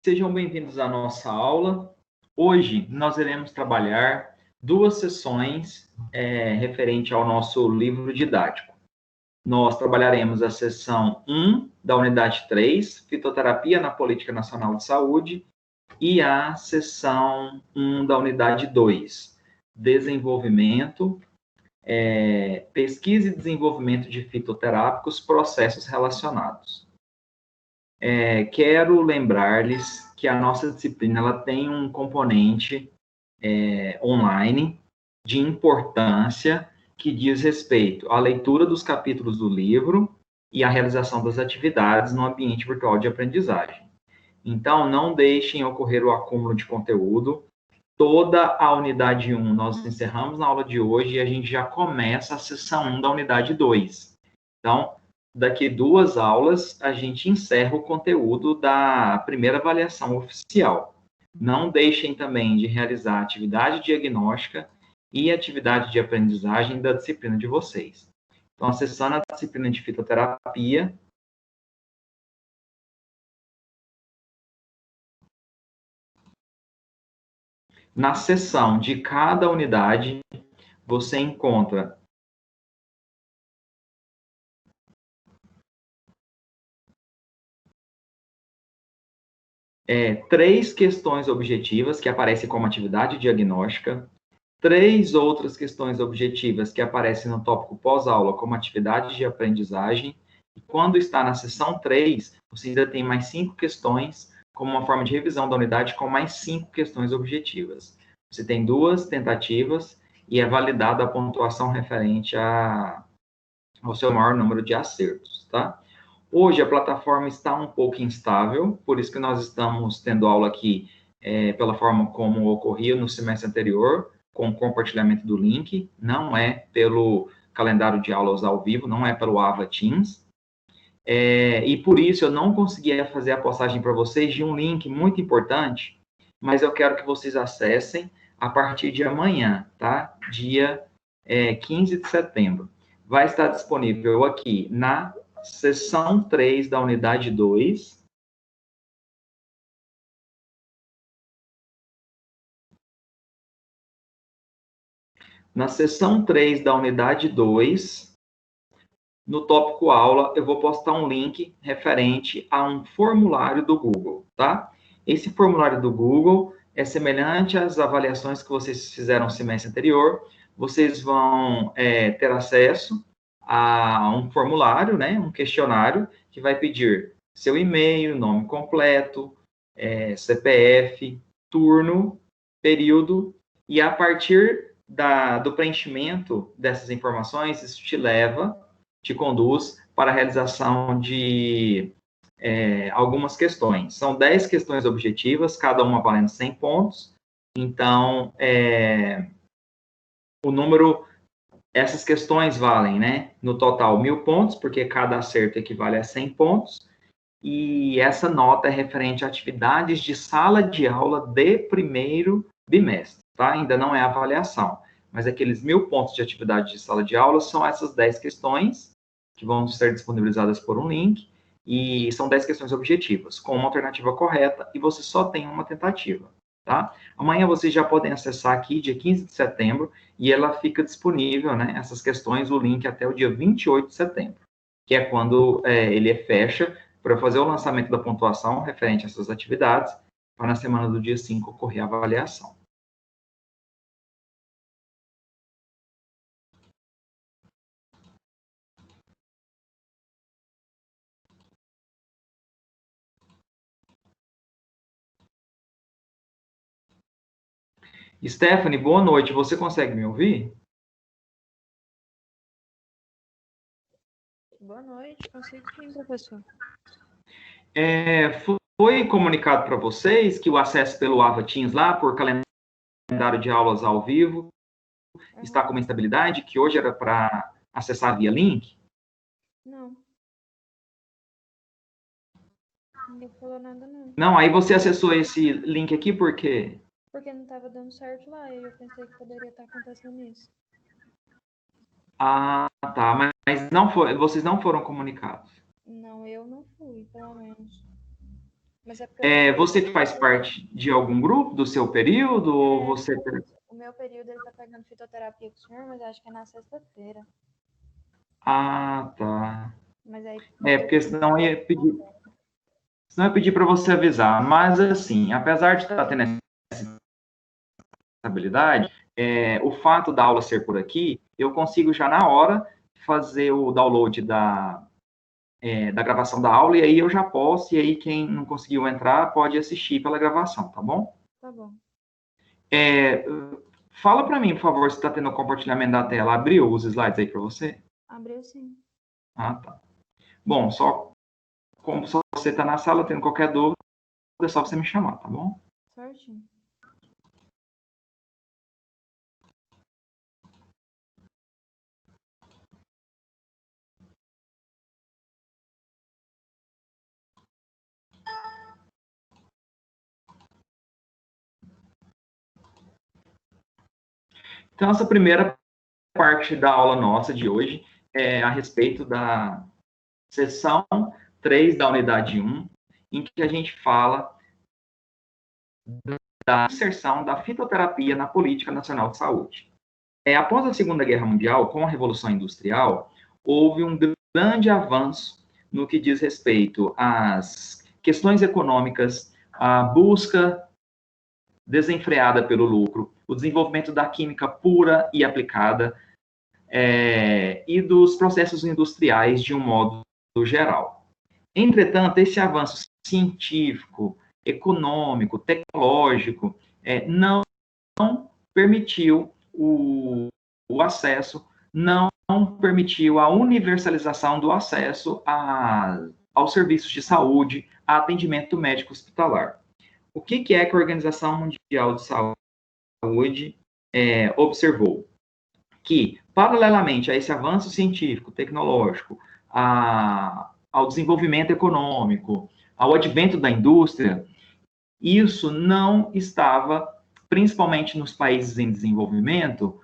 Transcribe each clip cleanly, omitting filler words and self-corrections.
Sejam bem-vindos à nossa aula. Hoje nós iremos trabalhar duas sessões referente ao nosso livro didático. Nós trabalharemos a sessão 1 da unidade 3, Fitoterapia na Política Nacional de Saúde, e a sessão 1 da unidade 2, Desenvolvimento, Pesquisa e Desenvolvimento de Fitoterápicos, Processos Relacionados. Quero lembrar-lhes que a nossa disciplina ela tem um componente online de importância que diz respeito à leitura dos capítulos do livro e à realização das atividades no ambiente virtual de aprendizagem. Então, não deixem ocorrer o acúmulo de conteúdo. Toda a unidade 1 nós encerramos na aula de hoje e a gente já começa a sessão 1 da unidade 2. Então, daqui 2 aulas, a gente encerra o conteúdo da primeira avaliação oficial. Não deixem também de realizar a atividade diagnóstica e atividade de aprendizagem da disciplina de vocês. Então, acessando a disciplina de fitoterapia, na seção de cada unidade, você encontra três questões objetivas que aparecem como atividade diagnóstica, 3 outras questões objetivas que aparecem no tópico pós-aula como atividade de aprendizagem, e quando está na seção 3, você ainda tem mais 5 questões como uma forma de revisão da unidade com mais 5 questões objetivas. Você tem 2 tentativas e é validada a pontuação referente ao seu maior número de acertos, tá? Hoje a plataforma está um pouco instável, por isso que nós estamos tendo aula aqui pela forma como ocorria no semestre anterior, com o compartilhamento do link, não é pelo calendário de aulas ao vivo, não é pelo Ava Teams. E por isso eu não conseguia fazer a postagem para vocês de um link muito importante, mas eu quero que vocês acessem a partir de amanhã, tá? Dia 15 de setembro. Vai estar disponível aqui na seção 3 da unidade 2. Na seção 3 da unidade 2, no tópico aula, eu vou postar um link referente a um formulário do Google, tá? Esse formulário do Google é semelhante às avaliações que vocês fizeram no semestre anterior. Vocês vão ter acesso a um formulário, né, um questionário, que vai pedir seu e-mail, nome completo, CPF, turno, período, e a partir do preenchimento dessas informações, isso te conduz para a realização de algumas questões. São 10 questões objetivas, cada uma valendo 100 pontos. Então, essas questões valem, né, no total 1.000 pontos, porque cada acerto equivale a 100 pontos, e essa nota é referente a atividades de sala de aula de primeiro bimestre, tá? Ainda não é avaliação, mas aqueles 1.000 pontos de atividade de sala de aula são essas 10 questões, que vão ser disponibilizadas por um link, e são 10 questões objetivas, com uma alternativa correta, e você só tem uma tentativa, tá? Amanhã vocês já podem acessar aqui, dia 15 de setembro, e ela fica disponível, né, essas questões, o link até o dia 28 de setembro, que é quando ele fecha para fazer o lançamento da pontuação referente a essas atividades, para na semana do dia 5 ocorrer a avaliação. Stephanie, boa noite. Você consegue me ouvir? Boa noite, consigo sim, professor. Foi comunicado para vocês que o acesso pelo Ava Teams lá, por calendário de aulas ao vivo, está com uma instabilidade, que hoje era para acessar via link? Não. Ninguém falou nada, não. Não, aí você acessou esse link aqui por quê? Porque não estava dando certo lá, e eu pensei que poderia estar acontecendo isso. Ah, tá, mas não foi, vocês não foram comunicados? Não, eu não fui, pelo menos. Mas é porque Você faz parte de algum grupo do seu período, ou você... o meu período ele tá pegando fitoterapia com o senhor, mas acho que é na sexta-feira. Ah, tá. Mas aí Porque senão eu ia pedir para você avisar. Mas, assim, apesar de estar tendo essa habilidade, o fato da aula ser por aqui, eu consigo já na hora fazer o download da gravação da aula, e aí eu já posso, e aí quem não conseguiu entrar pode assistir pela gravação, tá bom? tá bom. Fala para mim, por favor, se está tendo o compartilhamento da tela. Abriu os slides aí para você? Abriu sim. Ah, tá. Bom, como só você está na sala, tendo qualquer dúvida, é só você me chamar, tá bom? Certinho. Então, essa primeira parte da aula nossa de hoje é a respeito da seção 3 da unidade 1, em que a gente fala da inserção da fitoterapia na política nacional de saúde. Após a Segunda Guerra Mundial, com a Revolução Industrial, houve um grande avanço no que diz respeito às questões econômicas, à busca desenfreada pelo lucro, o desenvolvimento da química pura e aplicada, e dos processos industriais de um modo geral. Entretanto, esse avanço científico, econômico, tecnológico, não permitiu o acesso, não permitiu a universalização do acesso aos serviços de saúde, a atendimento médico hospitalar. O que é que a Organização Mundial de Saúde observou? Que, paralelamente a esse avanço científico, tecnológico, ao desenvolvimento econômico, ao advento da indústria, isso não estava, principalmente nos países em desenvolvimento,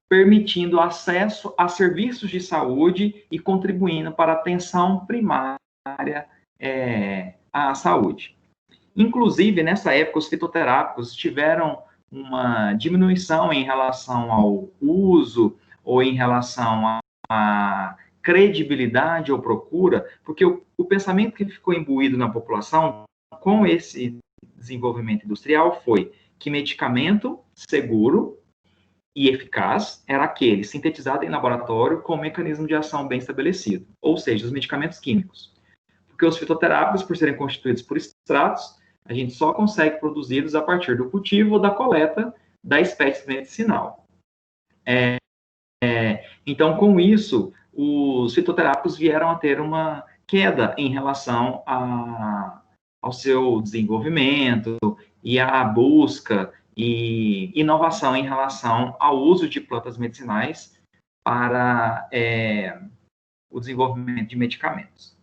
permitindo acesso a serviços de saúde e contribuindo para a atenção primária à saúde. Inclusive, nessa época, os fitoterápicos tiveram uma diminuição em relação ao uso ou em relação à credibilidade ou procura, porque o pensamento que ficou imbuído na população com esse desenvolvimento industrial foi que medicamento seguro e eficaz era aquele sintetizado em laboratório com um mecanismo de ação bem estabelecido, ou seja, os medicamentos químicos. Porque os fitoterápicos, por serem constituídos por extratos, a gente só consegue produzi-los a partir do cultivo ou da coleta da espécie medicinal. Então, com isso, os fitoterápicos vieram a ter uma queda em relação ao seu desenvolvimento e à busca e inovação em relação ao uso de plantas medicinais para o desenvolvimento de medicamentos.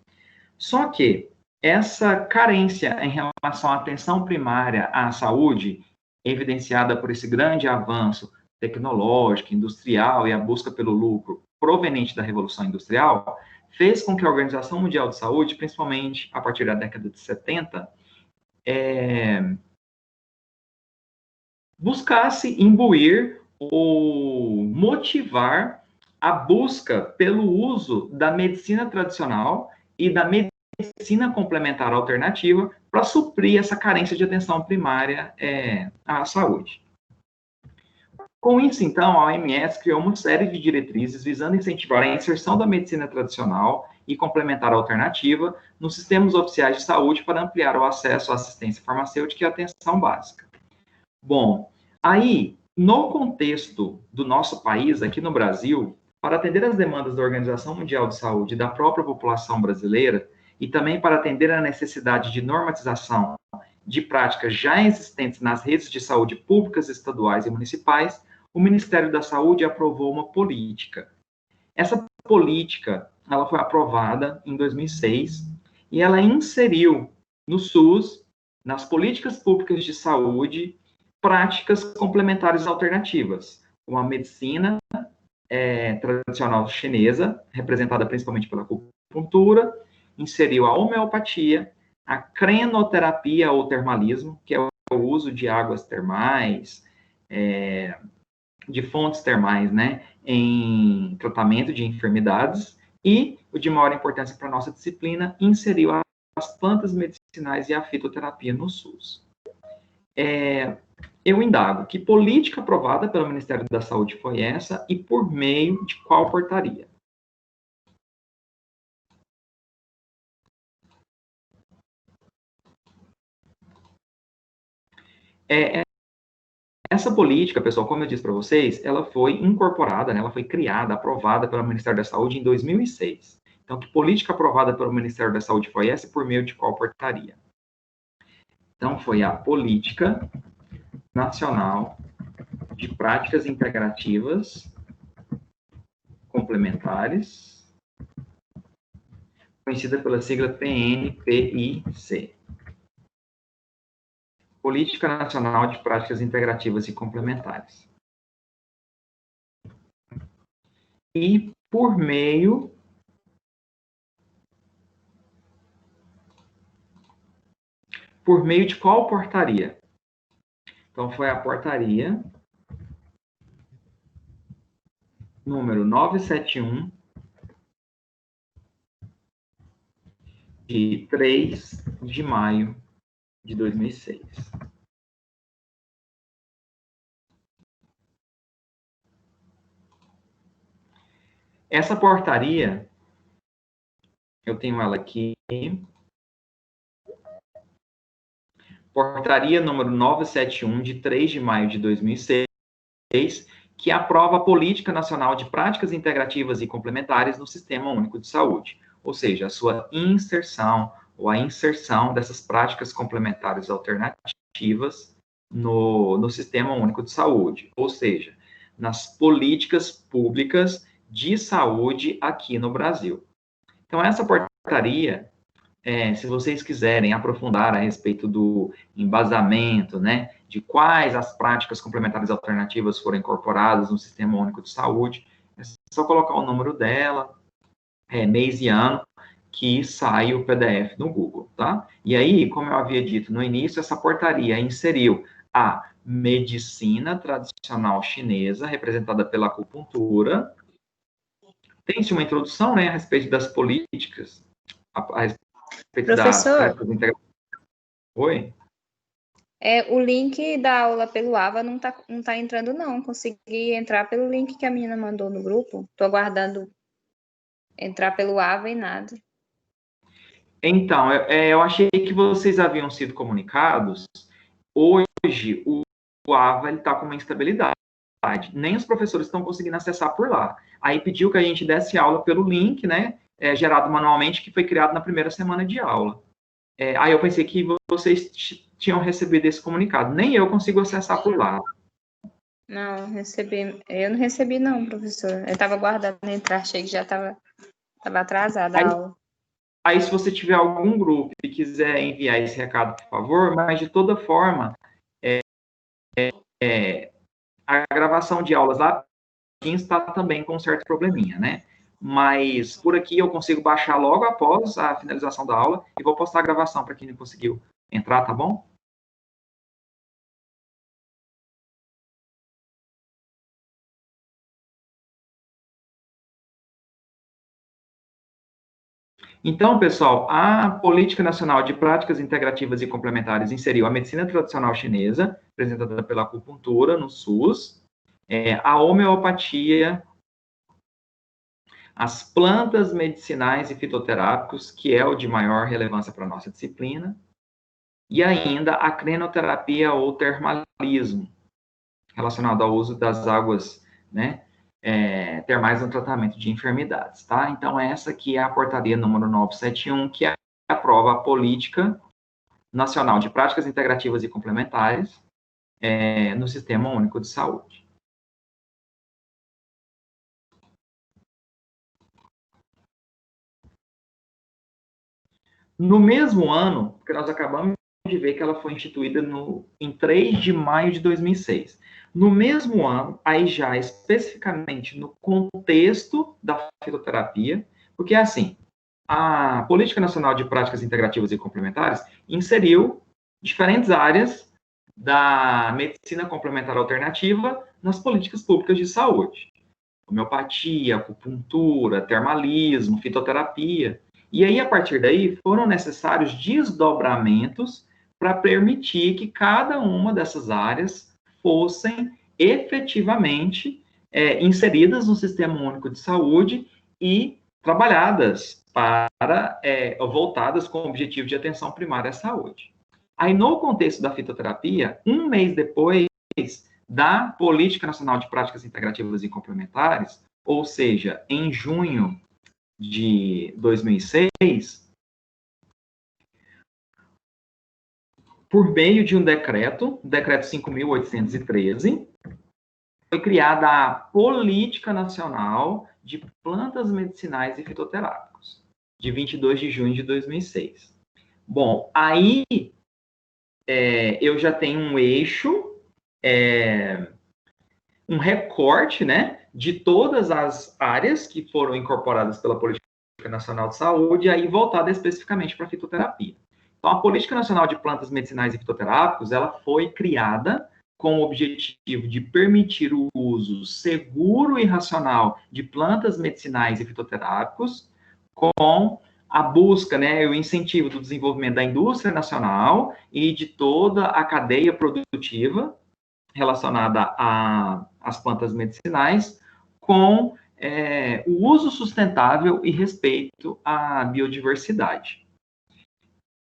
Só que essa carência em relação à atenção primária à saúde, evidenciada por esse grande avanço tecnológico, industrial e a busca pelo lucro proveniente da Revolução Industrial, fez com que a Organização Mundial de Saúde, principalmente a partir da década de 70, buscasse imbuir ou motivar a busca pelo uso da medicina tradicional e da medicina complementar alternativa para suprir essa carência de atenção primária à saúde. Com isso, então, a OMS criou uma série de diretrizes visando incentivar a inserção da medicina tradicional e complementar alternativa nos sistemas oficiais de saúde para ampliar o acesso à assistência farmacêutica e atenção básica. Bom, aí, no contexto do nosso país, aqui no Brasil, para atender às demandas da Organização Mundial de Saúde e da própria população brasileira, e também para atender à necessidade de normatização de práticas já existentes nas redes de saúde públicas, estaduais e municipais, o Ministério da Saúde aprovou uma política. Essa política, ela foi aprovada em 2006 e ela inseriu no SUS, nas políticas públicas de saúde, práticas complementares alternativas, como a medicina tradicional chinesa, representada principalmente pela acupuntura, inseriu a homeopatia, a crenoterapia ou termalismo, que é o uso de águas termais, de fontes termais, né, em tratamento de enfermidades, e o de maior importância para a nossa disciplina, inseriu as plantas medicinais e a fitoterapia no SUS. Eu indago, que política aprovada pelo Ministério da Saúde foi essa e por meio de qual portaria? Essa política, pessoal, como eu disse para vocês, ela foi incorporada, né, ela foi criada, aprovada pelo Ministério da Saúde em 2006. Então, que política aprovada pelo Ministério da Saúde foi essa e por meio de qual portaria? Então, foi a Política Nacional de Práticas Integrativas Complementares, conhecida pela sigla PNPIC. Política Nacional de Práticas Integrativas e Complementares. E por meio de qual portaria? Então, foi a portaria número 971, de 3 de maio de 2006. Essa portaria, eu tenho ela aqui, portaria número 971, de 3 de maio de 2006, que aprova a Política Nacional de Práticas Integrativas e Complementares no Sistema Único de Saúde, ou seja, a sua inserção ou a inserção dessas práticas complementares alternativas no Sistema Único de Saúde, ou seja, nas políticas públicas de saúde aqui no Brasil. Então, essa portaria, se vocês quiserem aprofundar a respeito do embasamento, né, de quais as práticas complementares alternativas foram incorporadas no Sistema Único de Saúde, é só colocar o número dela, mês e ano, que sai o PDF no Google, tá? E aí, como eu havia dito no início, essa portaria inseriu a medicina tradicional chinesa, representada pela acupuntura. Tem-se uma introdução, né, a respeito das políticas, a respeito das práticas integrativas. Oi? O link da aula pelo AVA não tá entrando, não. Consegui entrar pelo link que a menina mandou no grupo. Tô aguardando entrar pelo AVA e nada. Então, eu achei que vocês haviam sido comunicados. Hoje, o AVA está com uma instabilidade. Nem os professores estão conseguindo acessar por lá. Aí pediu que a gente desse aula pelo link, né, gerado manualmente, que foi criado na primeira semana de aula. Aí eu pensei que vocês tinham recebido esse comunicado. Nem eu consigo acessar por lá. Não, recebi. Eu não recebi, não, professor. Eu estava aguardando entrar, achei que já estava atrasada a aula. Aí, se você tiver algum grupo e quiser enviar esse recado, por favor, mas de toda forma, a gravação de aulas lá está também com um certo probleminha, né? Mas por aqui eu consigo baixar logo após a finalização da aula e vou postar a gravação para quem não conseguiu entrar, tá bom? Então, pessoal, a Política Nacional de Práticas Integrativas e Complementares inseriu a medicina tradicional chinesa, apresentada pela acupuntura no SUS, a homeopatia, as plantas medicinais e fitoterápicos, que é o de maior relevância para a nossa disciplina, e ainda a crenoterapia ou termalismo, relacionado ao uso das águas, né, termais no tratamento de enfermidades, tá? Então, essa aqui é a portaria número 971, que aprova a Política Nacional de Práticas Integrativas e Complementares no Sistema Único de Saúde. No mesmo ano, porque nós acabamos de ver que ela foi instituída em 3 de maio de 2006. No mesmo ano, aí já especificamente no contexto da fitoterapia, porque assim, a Política Nacional de Práticas Integrativas e Complementares inseriu diferentes áreas da medicina complementar alternativa nas políticas públicas de saúde. Homeopatia, acupuntura, termalismo, fitoterapia. E aí, a partir daí, foram necessários desdobramentos para permitir que cada uma dessas áreas fossem efetivamente inseridas no Sistema Único de Saúde e trabalhadas para, voltadas com o objetivo de atenção primária à saúde. Aí, no contexto da fitoterapia, um mês depois da Política Nacional de Práticas Integrativas e Complementares, ou seja, em junho de 2006, por meio de um decreto, decreto 5.813, foi criada a Política Nacional de Plantas Medicinais e Fitoterápicos, de 22 de junho de 2006. Bom, aí eu já tenho um eixo, um recorte, né, de todas as áreas que foram incorporadas pela Política Nacional de Saúde, aí voltada especificamente para a fitoterapia. Então, a Política Nacional de Plantas Medicinais e Fitoterápicos, ela foi criada com o objetivo de permitir o uso seguro e racional de plantas medicinais e fitoterápicos, com a busca, né, o incentivo do desenvolvimento da indústria nacional e de toda a cadeia produtiva relacionada às plantas medicinais, com o uso sustentável e respeito à biodiversidade.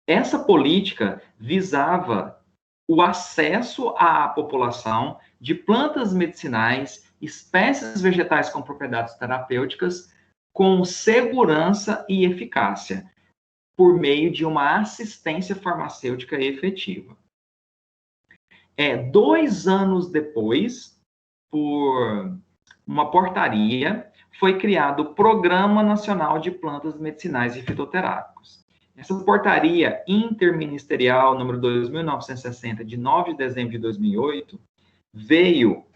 Essa política visava o acesso à população de plantas medicinais, espécies vegetais com propriedades terapêuticas, com segurança e eficácia, por meio de uma assistência farmacêutica efetiva. 2 anos depois, por uma portaria, foi criado o Programa Nacional de Plantas Medicinais e Fitoterápicos. Essa portaria interministerial, número 2.960, de 9 de dezembro de 2008, veio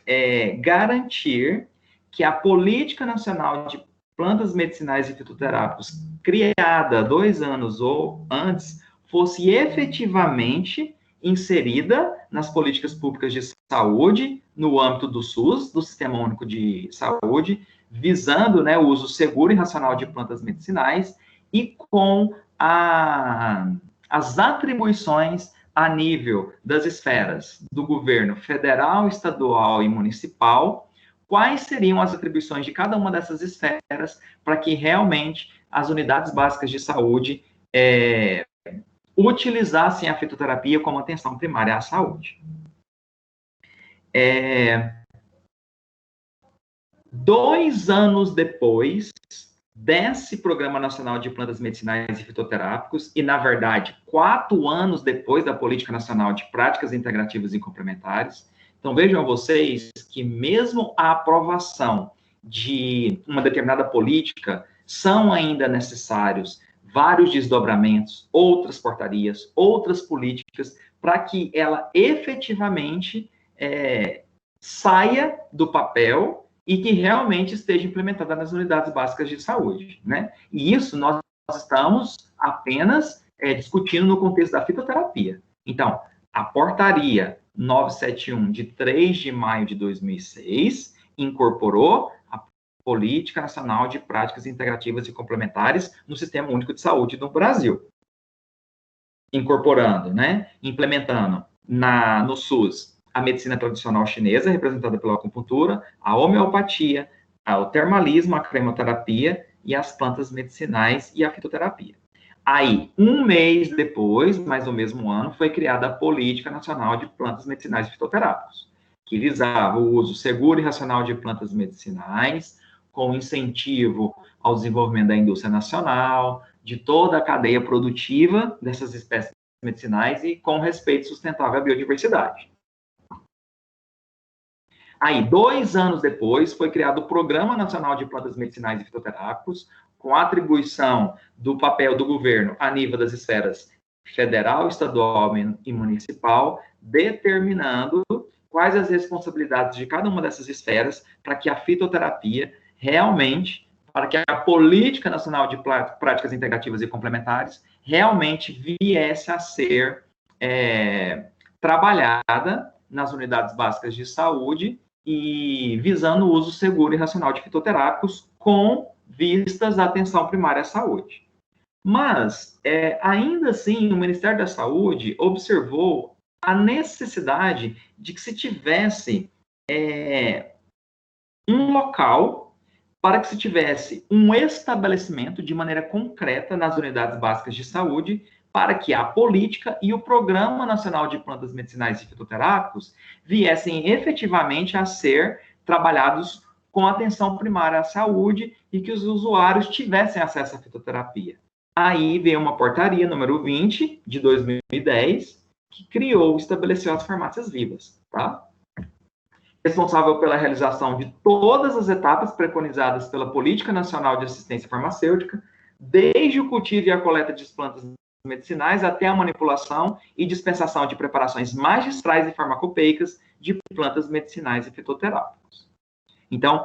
garantir que a Política Nacional de Plantas Medicinais e Fitoterápicos, criada 2 anos ou antes, fosse efetivamente inserida nas políticas públicas de saúde, no âmbito do SUS, do Sistema Único de Saúde, visando, né, o uso seguro e racional de plantas medicinais e com as atribuições a nível das esferas do governo federal, estadual e municipal, quais seriam as atribuições de cada uma dessas esferas para que realmente as unidades básicas de saúde utilizassem a fitoterapia como atenção primária à saúde. 2 anos depois desse Programa Nacional de Plantas Medicinais e Fitoterápicos, e, na verdade, 4 anos depois da Política Nacional de Práticas Integrativas e Complementares. Então, vejam vocês que mesmo a aprovação de uma determinada política, são ainda necessários vários desdobramentos, outras portarias, outras políticas, para que ela efetivamente saia do papel e que realmente esteja implementada nas unidades básicas de saúde, né? E isso nós estamos apenas discutindo no contexto da fitoterapia. Então, a portaria 971, de 3 de maio de 2006, incorporou a Política Nacional de Práticas Integrativas e Complementares no Sistema Único de Saúde do Brasil. Incorporando, né? Implementando no SUS a medicina tradicional chinesa, representada pela acupuntura, a homeopatia, o termalismo, a cremoterapia e as plantas medicinais e a fitoterapia. Aí, 1 mês depois, mais no mesmo ano, foi criada a Política Nacional de Plantas Medicinais e Fitoterápicos, que visava o uso seguro e racional de plantas medicinais, com incentivo ao desenvolvimento da indústria nacional, de toda a cadeia produtiva dessas espécies medicinais e com respeito sustentável à biodiversidade. Aí, 2 anos depois, foi criado o Programa Nacional de Plantas Medicinais e Fitoterápicos, com a atribuição do papel do governo a nível das esferas federal, estadual e municipal, determinando quais as responsabilidades de cada uma dessas esferas para que a fitoterapia realmente para que a Política Nacional de Práticas Integrativas e Complementares realmente viesse a ser trabalhada nas unidades básicas de saúde e visando o uso seguro e racional de fitoterápicos com vistas à atenção primária à saúde. Mas, ainda assim, o Ministério da Saúde observou a necessidade de que se tivesse um local para que se tivesse um estabelecimento de maneira concreta nas unidades básicas de saúde para que a política e o Programa Nacional de Plantas Medicinais e Fitoterápicos viessem efetivamente a ser trabalhados com atenção primária à saúde e que os usuários tivessem acesso à fitoterapia. Aí veio uma portaria, número 20, de 2010, que criou, estabeleceu as farmácias vivas, tá? Responsável pela realização de todas as etapas preconizadas pela Política Nacional de Assistência Farmacêutica, desde o cultivo e a coleta de plantas medicinais até a manipulação e dispensação de preparações magistrais e farmacopeicas de plantas medicinais e fitoterápicos. Então,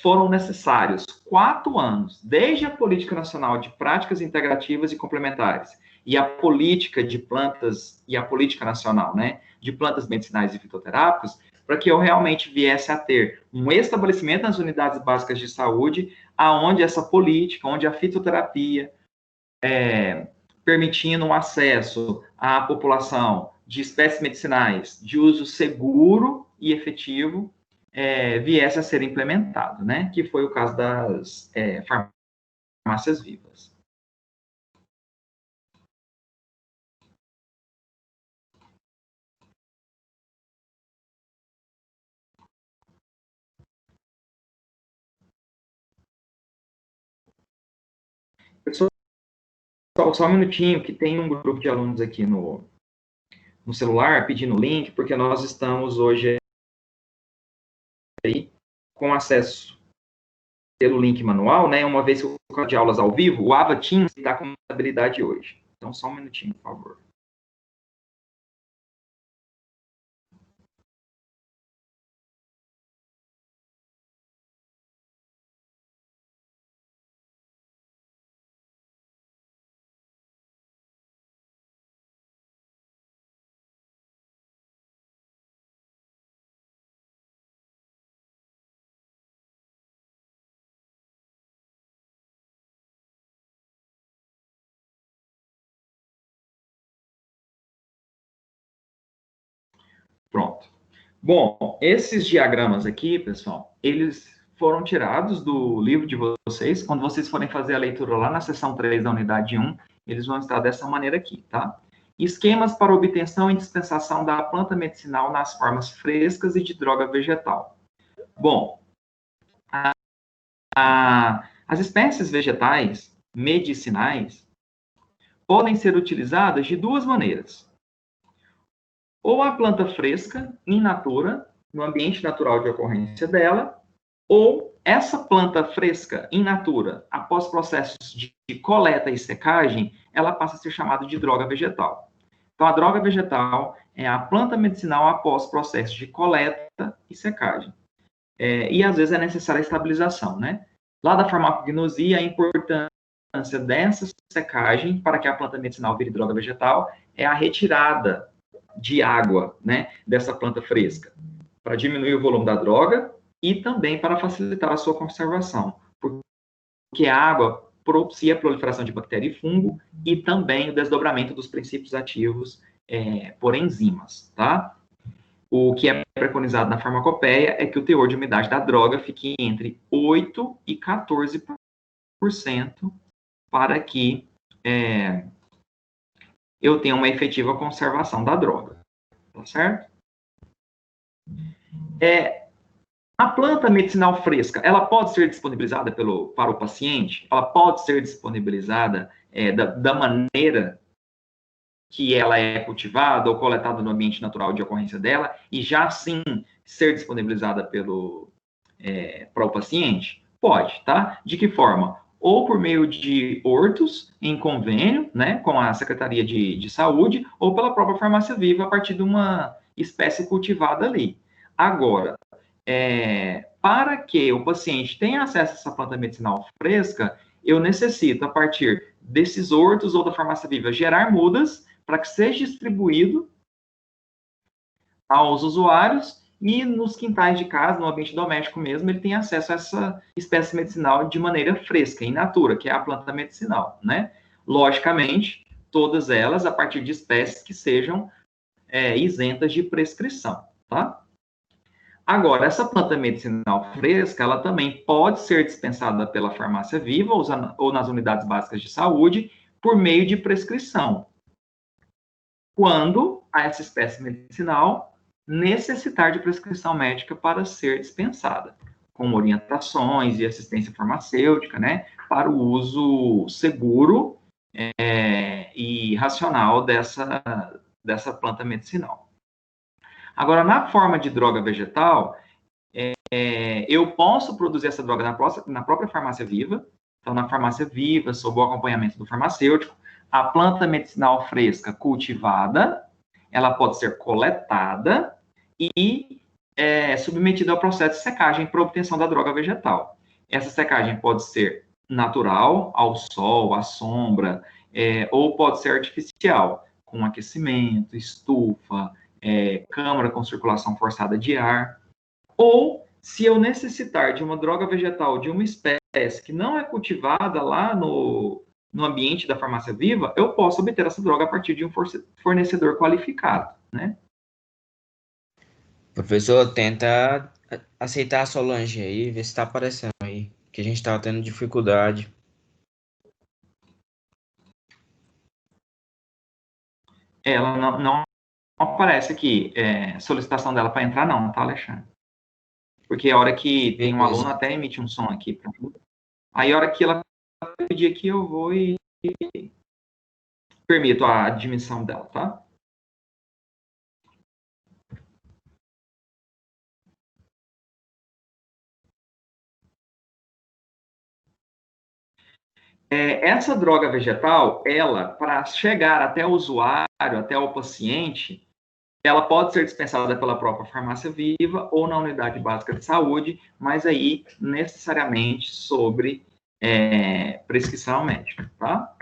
foram necessários 4 anos, desde a Política Nacional de Práticas Integrativas e Complementares e a Política de Plantas, e a Política Nacional, né, de Plantas Medicinais e Fitoterápicos, para que eu realmente viesse a ter um estabelecimento nas unidades básicas de saúde, aonde essa política, onde a fitoterapia, permitindo o acesso à população de espécies medicinais de uso seguro e efetivo, viesse a ser implementado, né? Que foi o caso das farmácias vivas. Pessoal, só um minutinho, que tem um grupo de alunos aqui no celular pedindo link, porque nós estamos hoje aí com acesso pelo link manual, né? Uma vez que o canal de aulas ao vivo, o Ava Teams está com habilidade hoje. Então, só um minutinho, por favor. Pronto. Bom, esses diagramas aqui, pessoal, eles foram tirados do livro de vocês. Quando vocês forem fazer a leitura lá na seção 3 da unidade 1, eles vão estar dessa maneira aqui, tá? Esquemas para obtenção e dispensação da planta medicinal nas formas frescas e de droga vegetal. Bom, as espécies vegetais medicinais podem ser utilizadas de 2 maneiras. Ou a planta fresca, in natura, no ambiente natural de ocorrência dela, ou essa planta fresca, in natura, após processos de coleta e secagem, ela passa a ser chamada de droga vegetal. Então, a droga vegetal é a planta medicinal após processos de coleta e secagem. E, às vezes, é necessária a estabilização, né? Lá da farmacognosia, a importância dessa secagem para que a planta medicinal vire droga vegetal é a retirada de água, né, dessa planta fresca, para diminuir o volume da droga e também para facilitar a sua conservação, porque a água propicia a proliferação de bactéria e fungo e também o desdobramento dos princípios ativos por enzimas, tá? O que é preconizado na farmacopeia é que o teor de umidade da droga fique entre 8% e 14% para que eu tenha uma efetiva conservação da droga, tá certo? A planta medicinal fresca, ela pode ser disponibilizada para o paciente? Ela pode ser disponibilizada da maneira que ela é cultivada ou coletada no ambiente natural de ocorrência dela e já assim ser disponibilizada para o paciente? Pode, tá? De que forma? Ou por meio de hortos, em convênio, né, com a Secretaria de Saúde, ou pela própria farmácia viva, a partir de uma espécie cultivada ali. Agora, para que o paciente tenha acesso a essa planta medicinal fresca, eu necessito, a partir desses hortos ou da farmácia viva, gerar mudas para que seja distribuído aos usuários e nos quintais de casa, no ambiente doméstico mesmo, ele tem acesso a essa espécie medicinal de maneira fresca, in natura, que é a planta medicinal, né? Logicamente, todas elas a partir de espécies que sejam isentas de prescrição, tá? Agora, essa planta medicinal fresca, ela também pode ser dispensada pela farmácia viva ou nas unidades básicas de saúde por meio de prescrição, quando essa espécie medicinal necessitar de prescrição médica para ser dispensada, com orientações e assistência farmacêutica, né, para o uso seguro e racional dessa planta medicinal. Agora, na forma de droga vegetal, eu posso produzir essa droga na própria farmácia viva. Então, na farmácia viva, sob o acompanhamento do farmacêutico, a planta medicinal fresca cultivada, ela pode ser coletada e submetida ao processo de secagem para obtenção da droga vegetal. Essa secagem pode ser natural, ao sol, à sombra, ou pode ser artificial, com aquecimento, estufa, câmara com circulação forçada de ar. Ou, se eu necessitar de uma droga vegetal de uma espécie que não é cultivada lá no ambiente da farmácia viva, eu posso obter essa droga a partir de um fornecedor qualificado, né? Professor, tenta aceitar a Solange aí, ver se está aparecendo aí, que a gente estava tendo dificuldade. Ela não aparece aqui, solicitação dela para entrar não, tá, Alexandre? Porque a hora que tem um aluno até emite um som aqui. Aí a hora que ela pedir aqui, eu vou e permito a admissão dela, tá? Essa droga vegetal, ela, para chegar até o usuário, até o paciente, ela pode ser dispensada pela própria farmácia viva ou na unidade básica de saúde, mas aí necessariamente sobre prescrição médica, tá?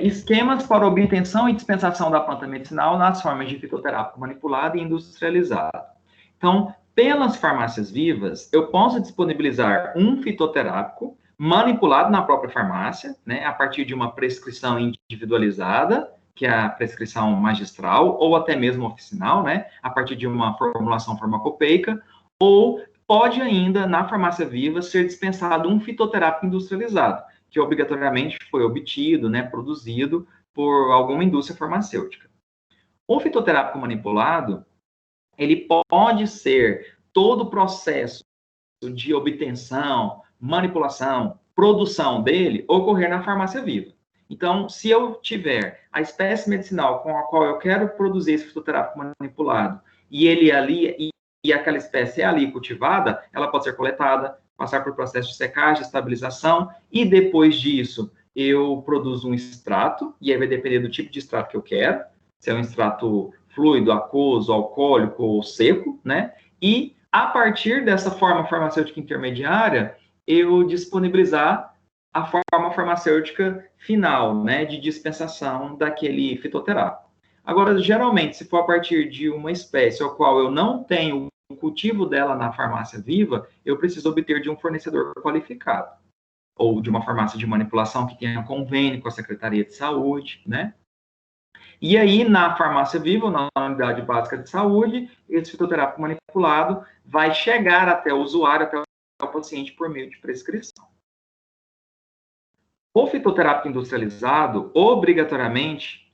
Esquemas para obtenção e dispensação da planta medicinal nas formas de fitoterápico manipulado e industrializado. Então, pelas farmácias vivas, eu posso disponibilizar um fitoterápico manipulado na própria farmácia, né, a partir de uma prescrição individualizada, que é a prescrição magistral, ou até mesmo oficinal, né, a partir de uma formulação farmacopeica, ou pode ainda, na farmácia viva, ser dispensado um fitoterápico industrializado, que obrigatoriamente foi obtido, né, produzido por alguma indústria farmacêutica. O fitoterápico manipulado, ele pode ser todo o processo de obtenção, manipulação, produção dele, ocorrer na farmácia viva. Então, se eu tiver a espécie medicinal com a qual eu quero produzir esse fitoterápico manipulado, e ele ali, e aquela espécie é ali cultivada, ela pode ser coletada, passar por processo de secagem, estabilização, e depois disso eu produzo um extrato, e aí vai depender do tipo de extrato que eu quero, se é um extrato fluido, aquoso, alcoólico ou seco, né? E a partir dessa forma farmacêutica intermediária, eu disponibilizar a forma farmacêutica final, né, de dispensação daquele fitoterápico. Agora, geralmente, se for a partir de uma espécie ao qual eu não tenho o cultivo dela na farmácia viva, eu preciso obter de um fornecedor qualificado, ou de uma farmácia de manipulação que tenha convênio com a Secretaria de Saúde, né? E aí, na farmácia viva, ou na unidade básica de saúde, esse fitoterápico manipulado vai chegar até o usuário, até o paciente, por meio de prescrição. O fitoterápico industrializado, obrigatoriamente,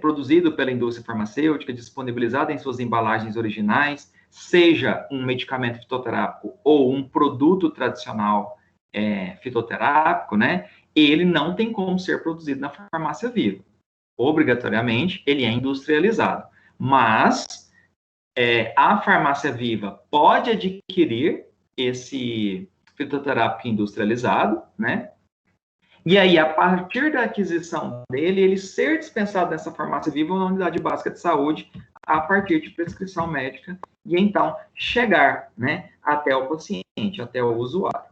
produzido pela indústria farmacêutica, disponibilizado em suas embalagens originais, seja um medicamento fitoterápico ou um produto tradicional fitoterápico, né, ele não tem como ser produzido na farmácia viva. Obrigatoriamente, ele é industrializado. Mas a farmácia viva pode adquirir esse fitoterápico industrializado, né? E aí, a partir da aquisição dele, ele ser dispensado nessa farmácia viva ou na unidade básica de saúde, a partir de prescrição médica, e então chegar, né, até o paciente, até o usuário.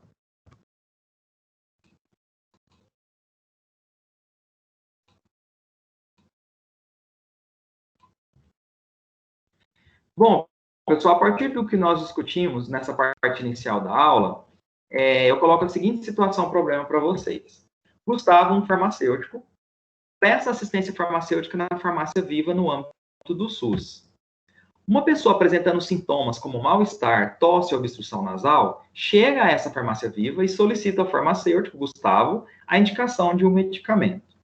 Bom, pessoal, a partir do que nós discutimos nessa parte inicial da aula, eu coloco a seguinte situação, problema para vocês. Gustavo, um farmacêutico, presta assistência farmacêutica na farmácia viva no âmbito do SUS. Uma pessoa apresentando sintomas como mal-estar, tosse ou obstrução nasal, chega a essa farmácia viva e solicita ao farmacêutico, Gustavo, a indicação de um medicamento.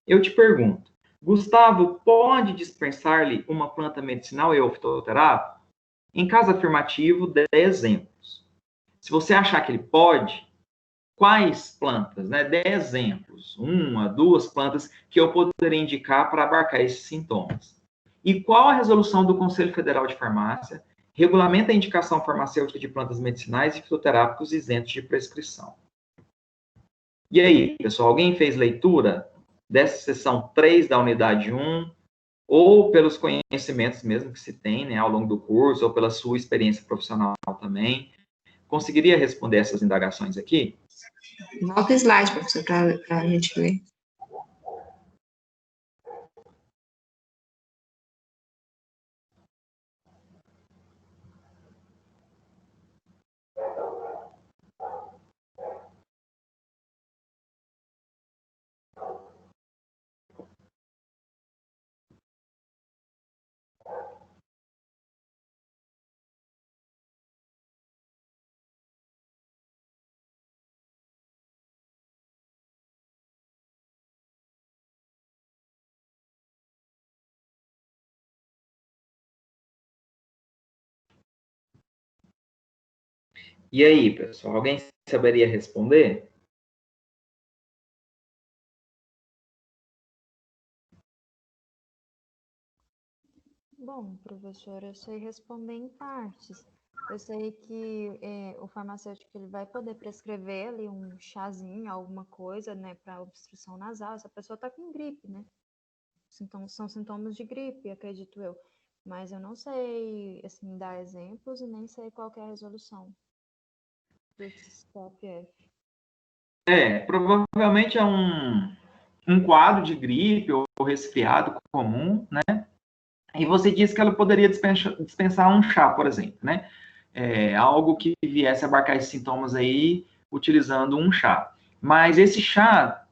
Eu te pergunto, Gustavo pode dispensar-lhe uma planta medicinal e ou fitoterápica? Em caso afirmativo, dê exemplos. Se você achar que ele pode, quais plantas, né? Dê exemplos, 1, 2 plantas que eu poderia indicar para abarcar esses sintomas. E qual a resolução do Conselho Federal de Farmácia regulamenta a indicação farmacêutica de plantas medicinais e fitoterápicos isentos de prescrição? E aí, pessoal, alguém fez leitura dessa seção 3 da unidade 1, ou pelos conhecimentos mesmo que se tem, né, ao longo do curso, ou pela sua experiência profissional também? Conseguiria responder essas indagações aqui? Volta o slide, professor, para a gente ver. E aí, pessoal, alguém saberia responder? Bom, professor, eu sei responder em partes. Eu sei que o farmacêutico ele vai poder prescrever ali um chazinho, alguma coisa, né, para obstrução nasal. Essa pessoa está com gripe, né? São sintomas de gripe, acredito eu. Mas eu não sei, assim, dar exemplos e nem sei qual que é a resolução desse CPF. Provavelmente é um quadro de gripe ou resfriado comum, né? E você disse que ela poderia dispensar um chá, por exemplo, né? Algo que viesse a abarcar esses sintomas aí, utilizando um chá. Mas esse chá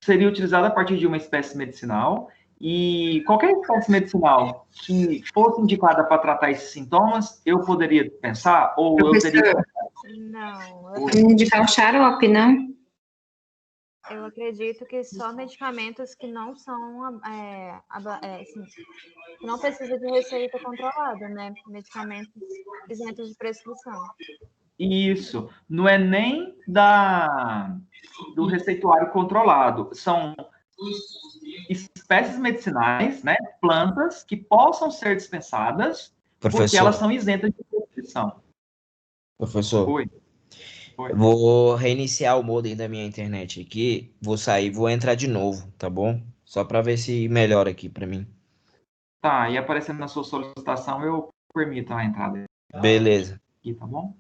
seria utilizado a partir de uma espécie medicinal, e qualquer espécie medicinal que fosse indicada para tratar esses sintomas, eu poderia dispensar, ou eu teria que... Professor, Não, vamos indicar o xarope, não? eu acredito que só medicamentos que não são, assim, que não precisa de receita controlada, né? Medicamentos isentos de prescrição. Isso, não é nem do receituário controlado, são espécies medicinais, né, plantas que possam ser dispensadas, porque Professor, elas são isentas de prescrição. professor, Oi. eu vou reiniciar o modem da minha internet aqui, vou sair, vou entrar de novo, tá bom? Só para ver se melhora aqui para mim. Tá, e aparecendo na sua solicitação, eu permito a entrada Beleza. aqui, tá bom?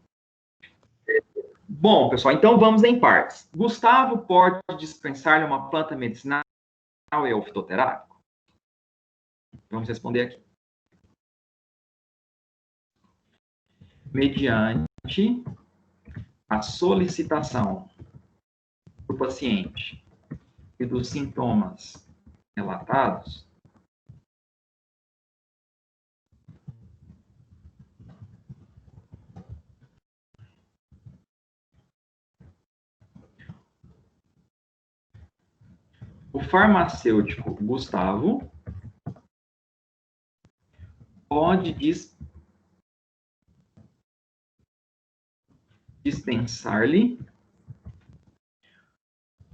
Bom, pessoal, então vamos em partes. Gustavo pode dispensar-lhe uma planta medicinal e fitoterápico? Vamos responder aqui. Mediante a solicitação do paciente e dos sintomas relatados, o farmacêutico Gustavo pode dispensar-lhe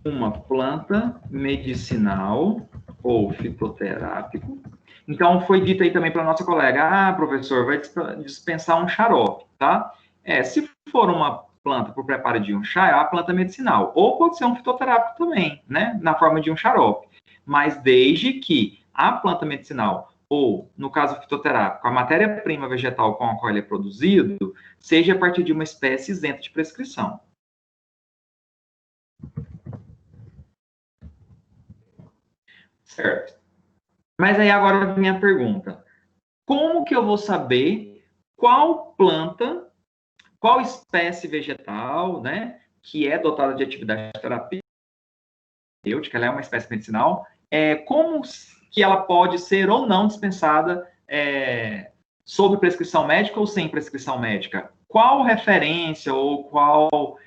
uma planta medicinal ou fitoterápico. Então, foi dito aí também para a nossa colega, professor, vai dispensar um xarope, tá? Se for uma planta para o preparo de um chá, é a planta medicinal. Ou pode ser um fitoterápico também, né? Na forma de um xarope. Mas desde que a planta medicinal, ou, no caso fitoterápico, a matéria-prima vegetal com a qual ele é produzido, seja a partir de uma espécie isenta de prescrição. Certo. Mas aí agora a minha pergunta. Como que eu vou saber qual planta, qual espécie vegetal, né, que é dotada de atividade terapêutica, ela é uma espécie medicinal, como que ela pode ser ou não dispensada sob prescrição médica ou sem prescrição médica? Qual referência ou qual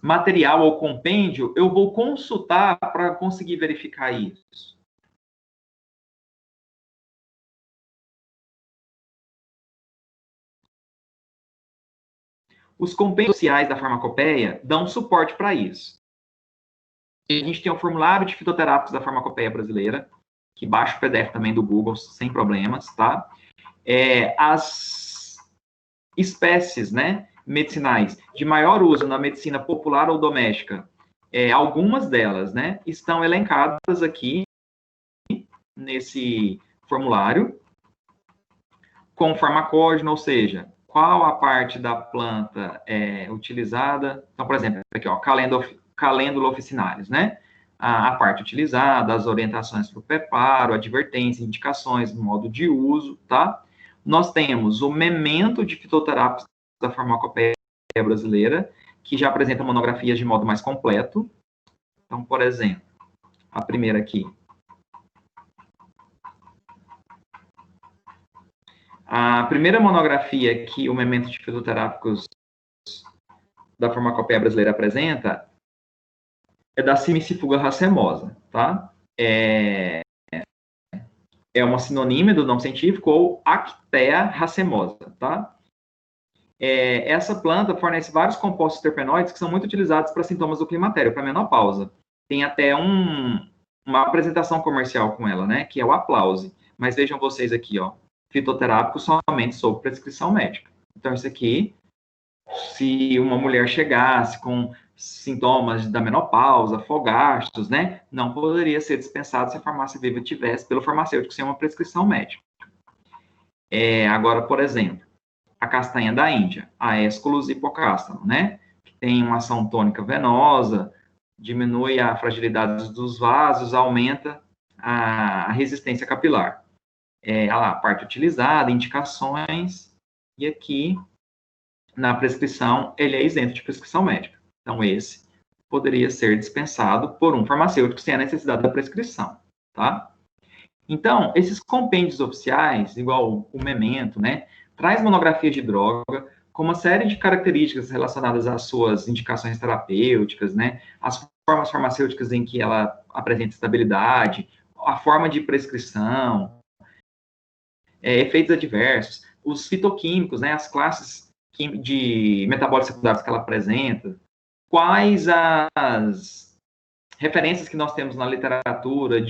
material ou compêndio eu vou consultar para conseguir verificar isso? Os compêndios sociais da farmacopeia dão suporte para isso. A gente tem o formulário de fitoterápicos da farmacopeia brasileira, que baixa o PDF também do Google, sem problemas, tá? As espécies, né, medicinais de maior uso na medicina popular ou doméstica, algumas delas, né, estão elencadas aqui nesse formulário, com farmacógeno, ou seja, qual a parte da planta utilizada. Então, por exemplo, aqui, ó, Calêndula officinalis, né? A parte utilizada, as orientações para o preparo, advertências, indicações, modo de uso, tá? Nós temos o memento de fitoterápicos da farmacopeia brasileira, que já apresenta monografias de modo mais completo. Então, por exemplo, a primeira aqui. A primeira monografia que o memento de fitoterápicos da farmacopeia brasileira apresenta é da Cimicifuga racemosa, tá? É uma sinonímia do nome científico, ou Actea racemosa, tá? Essa planta fornece vários compostos terpenoides que são muito utilizados para sintomas do climatério, para menopausa. Tem até uma apresentação comercial com ela, né? Que é o Aplause. Mas vejam vocês aqui, ó, fitoterápico somente sob prescrição médica. Então, isso aqui, se uma mulher chegasse com sintomas da menopausa, fogastos, né, não poderia ser dispensado se a farmácia viva tivesse, pelo farmacêutico, sem uma prescrição médica. Agora, por exemplo, a castanha da Índia, a Aesculus hipocastano, né, que tem uma ação tônica venosa, diminui a fragilidade dos vasos, aumenta a resistência capilar. A parte utilizada, indicações, e aqui, na prescrição, ele é isento de prescrição médica. Então, esse poderia ser dispensado por um farmacêutico sem a necessidade da prescrição, tá? Então, esses compêndios oficiais, igual o memento, né, traz monografias de droga, com uma série de características relacionadas às suas indicações terapêuticas, né, as formas farmacêuticas em que ela apresenta estabilidade, a forma de prescrição, efeitos adversos, os fitoquímicos, né, as classes de metabólicos secundários que ela apresenta, quais as referências que nós temos na literatura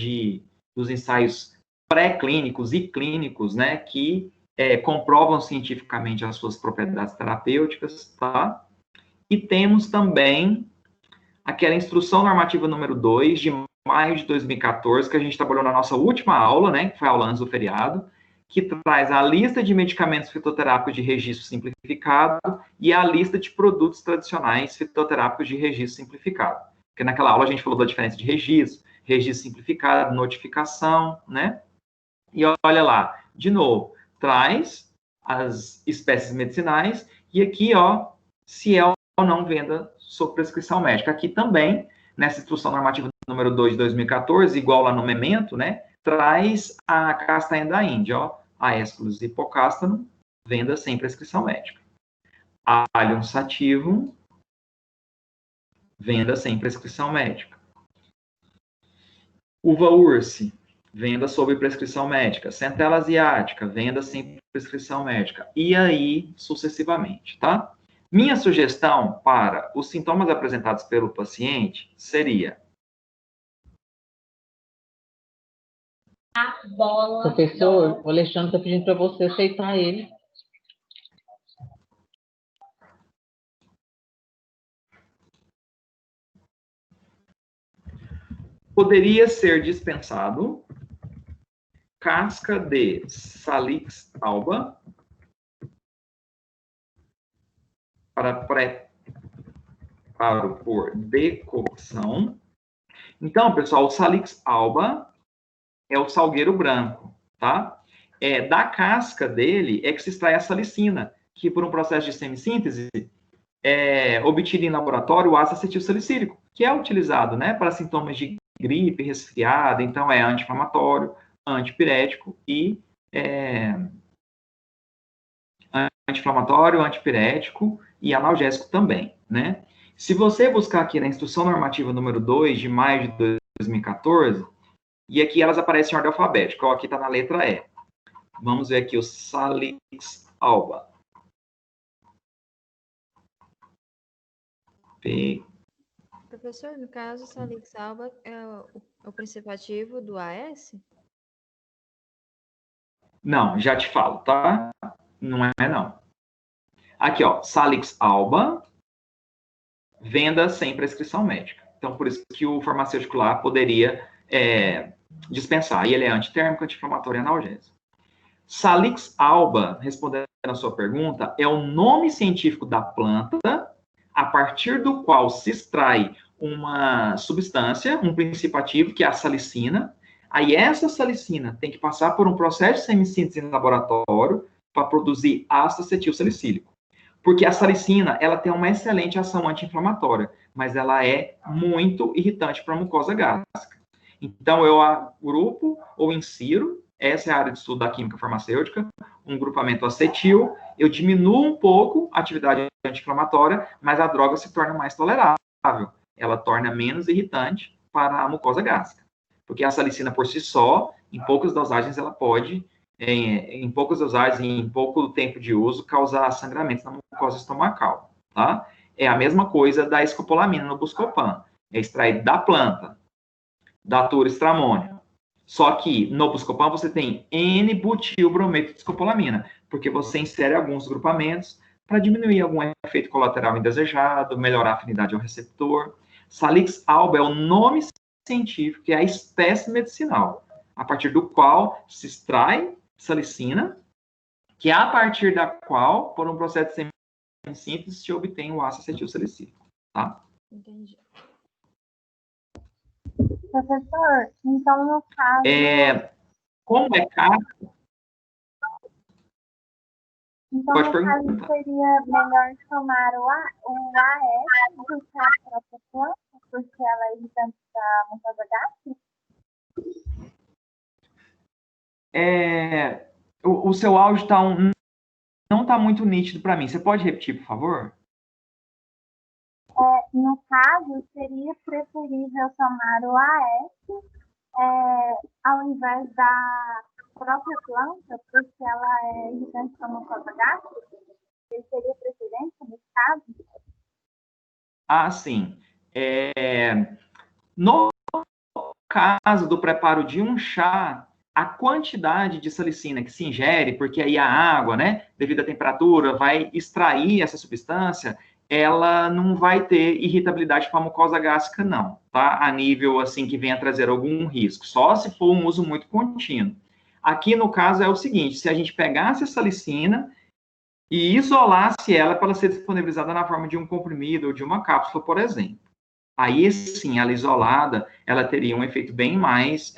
dos ensaios pré-clínicos e clínicos, né, que comprovam cientificamente as suas propriedades terapêuticas, tá? E temos também aquela instrução normativa número 2, de maio de 2014, que a gente trabalhou na nossa última aula, né, que foi a aula antes do feriado, que traz a lista de medicamentos fitoterápicos de registro simplificado e a lista de produtos tradicionais fitoterápicos de registro simplificado. Porque naquela aula a gente falou da diferença de registro simplificado, notificação, né? E olha lá, de novo, traz as espécies medicinais e aqui, ó, se é ou não venda sob prescrição médica. Aqui também, nessa instrução normativa número 2 de 2014, igual lá no memento, né? Traz a castanha da Índia, ó, a Aesculus hipocastano, venda sem prescrição médica. Allium sativum, venda sem prescrição médica. Uva ursi, venda sob prescrição médica. Centela asiática, venda sem prescrição médica. E aí, sucessivamente, tá? Minha sugestão para os sintomas apresentados pelo paciente seria... Professor, o Alexandre está pedindo para você aceitar ele. Poderia ser dispensado casca de Salix alba para preparo por decocção. Então, pessoal, o Salix alba é o salgueiro branco, tá? Da casca dele é que se extrai a salicina, que por um processo de semissíntese é obtido em laboratório o ácido acetilsalicílico, que é utilizado, né, para sintomas de gripe, resfriado, então é anti-inflamatório, antipirético e anti-inflamatório, antipirético e analgésico também, né? Se você buscar aqui na Instrução Normativa número 2, de maio de 2014, e aqui elas aparecem em ordem alfabética, ó, aqui está na letra E. Vamos ver aqui o Salix alba. Professor, no caso, Salix alba é o princípio ativo do AS? Não, já te falo, tá? Não é, não. Aqui, ó, Salix alba, venda sem prescrição médica. Então, por isso que o farmacêutico lá poderia dispensar. E ele é antitérmico, anti-inflamatório e analgésico. Salix alba, respondendo a sua pergunta, é o nome científico da planta a partir do qual se extrai uma substância, um princípio ativo, que é a salicina. Aí essa salicina tem que passar por um processo de semissíntese em laboratório para produzir ácido acetilsalicílico. Porque a salicina, ela tem uma excelente ação anti-inflamatória, mas ela é muito irritante para a mucosa gástrica. Então, eu agrupo ou insiro, essa é a área de estudo da química farmacêutica, um grupamento acetil, eu diminuo um pouco a atividade anti-inflamatória, mas a droga se torna mais tolerável. Ela torna menos irritante para a mucosa gástrica. Porque a salicina por si só, em poucas dosagens, ela pode, em poucas dosagens, em pouco tempo de uso, causar sangramento na mucosa estomacal, tá? É a mesma coisa da escopolamina no Buscopan. É extraído da planta, Datura stramonium. Só que no Buscopan você tem N-butilbrometo de escopolamina, porque você insere alguns grupamentos para diminuir algum efeito colateral indesejado, melhorar a afinidade ao receptor. Salix alba é o nome científico, que é a espécie medicinal, a partir do qual se extrai salicina, que é a partir da qual, por um processo de semissíntese, se obtém o ácido acetilsalicílico, tá? Entendi. Professor, então no caso... Como é caro... Então, Pode no perguntar. caso, seria melhor tomar o AS do que a própria planta, porque ela é irritante da mucosa gástrica? O seu áudio não está muito nítido para mim. Você pode repetir, por favor? No caso, seria preferível tomar o AS ao invés da própria planta, porque ela é irritante da mucosa gástrica? Ele seria preferência nesse caso? Ah, sim. No caso do preparo de um chá, a quantidade de salicina que se ingere, porque aí a água, né, devido à temperatura, vai extrair essa substância, ela não vai ter irritabilidade para a mucosa gástrica, não, tá? A nível, assim, que venha trazer algum risco, só se for um uso muito contínuo. Aqui, no caso, é o seguinte, se a gente pegasse a salicina e isolasse ela para ser disponibilizada na forma de um comprimido ou de uma cápsula, por exemplo. Aí, sim, ela isolada, ela teria um efeito bem mais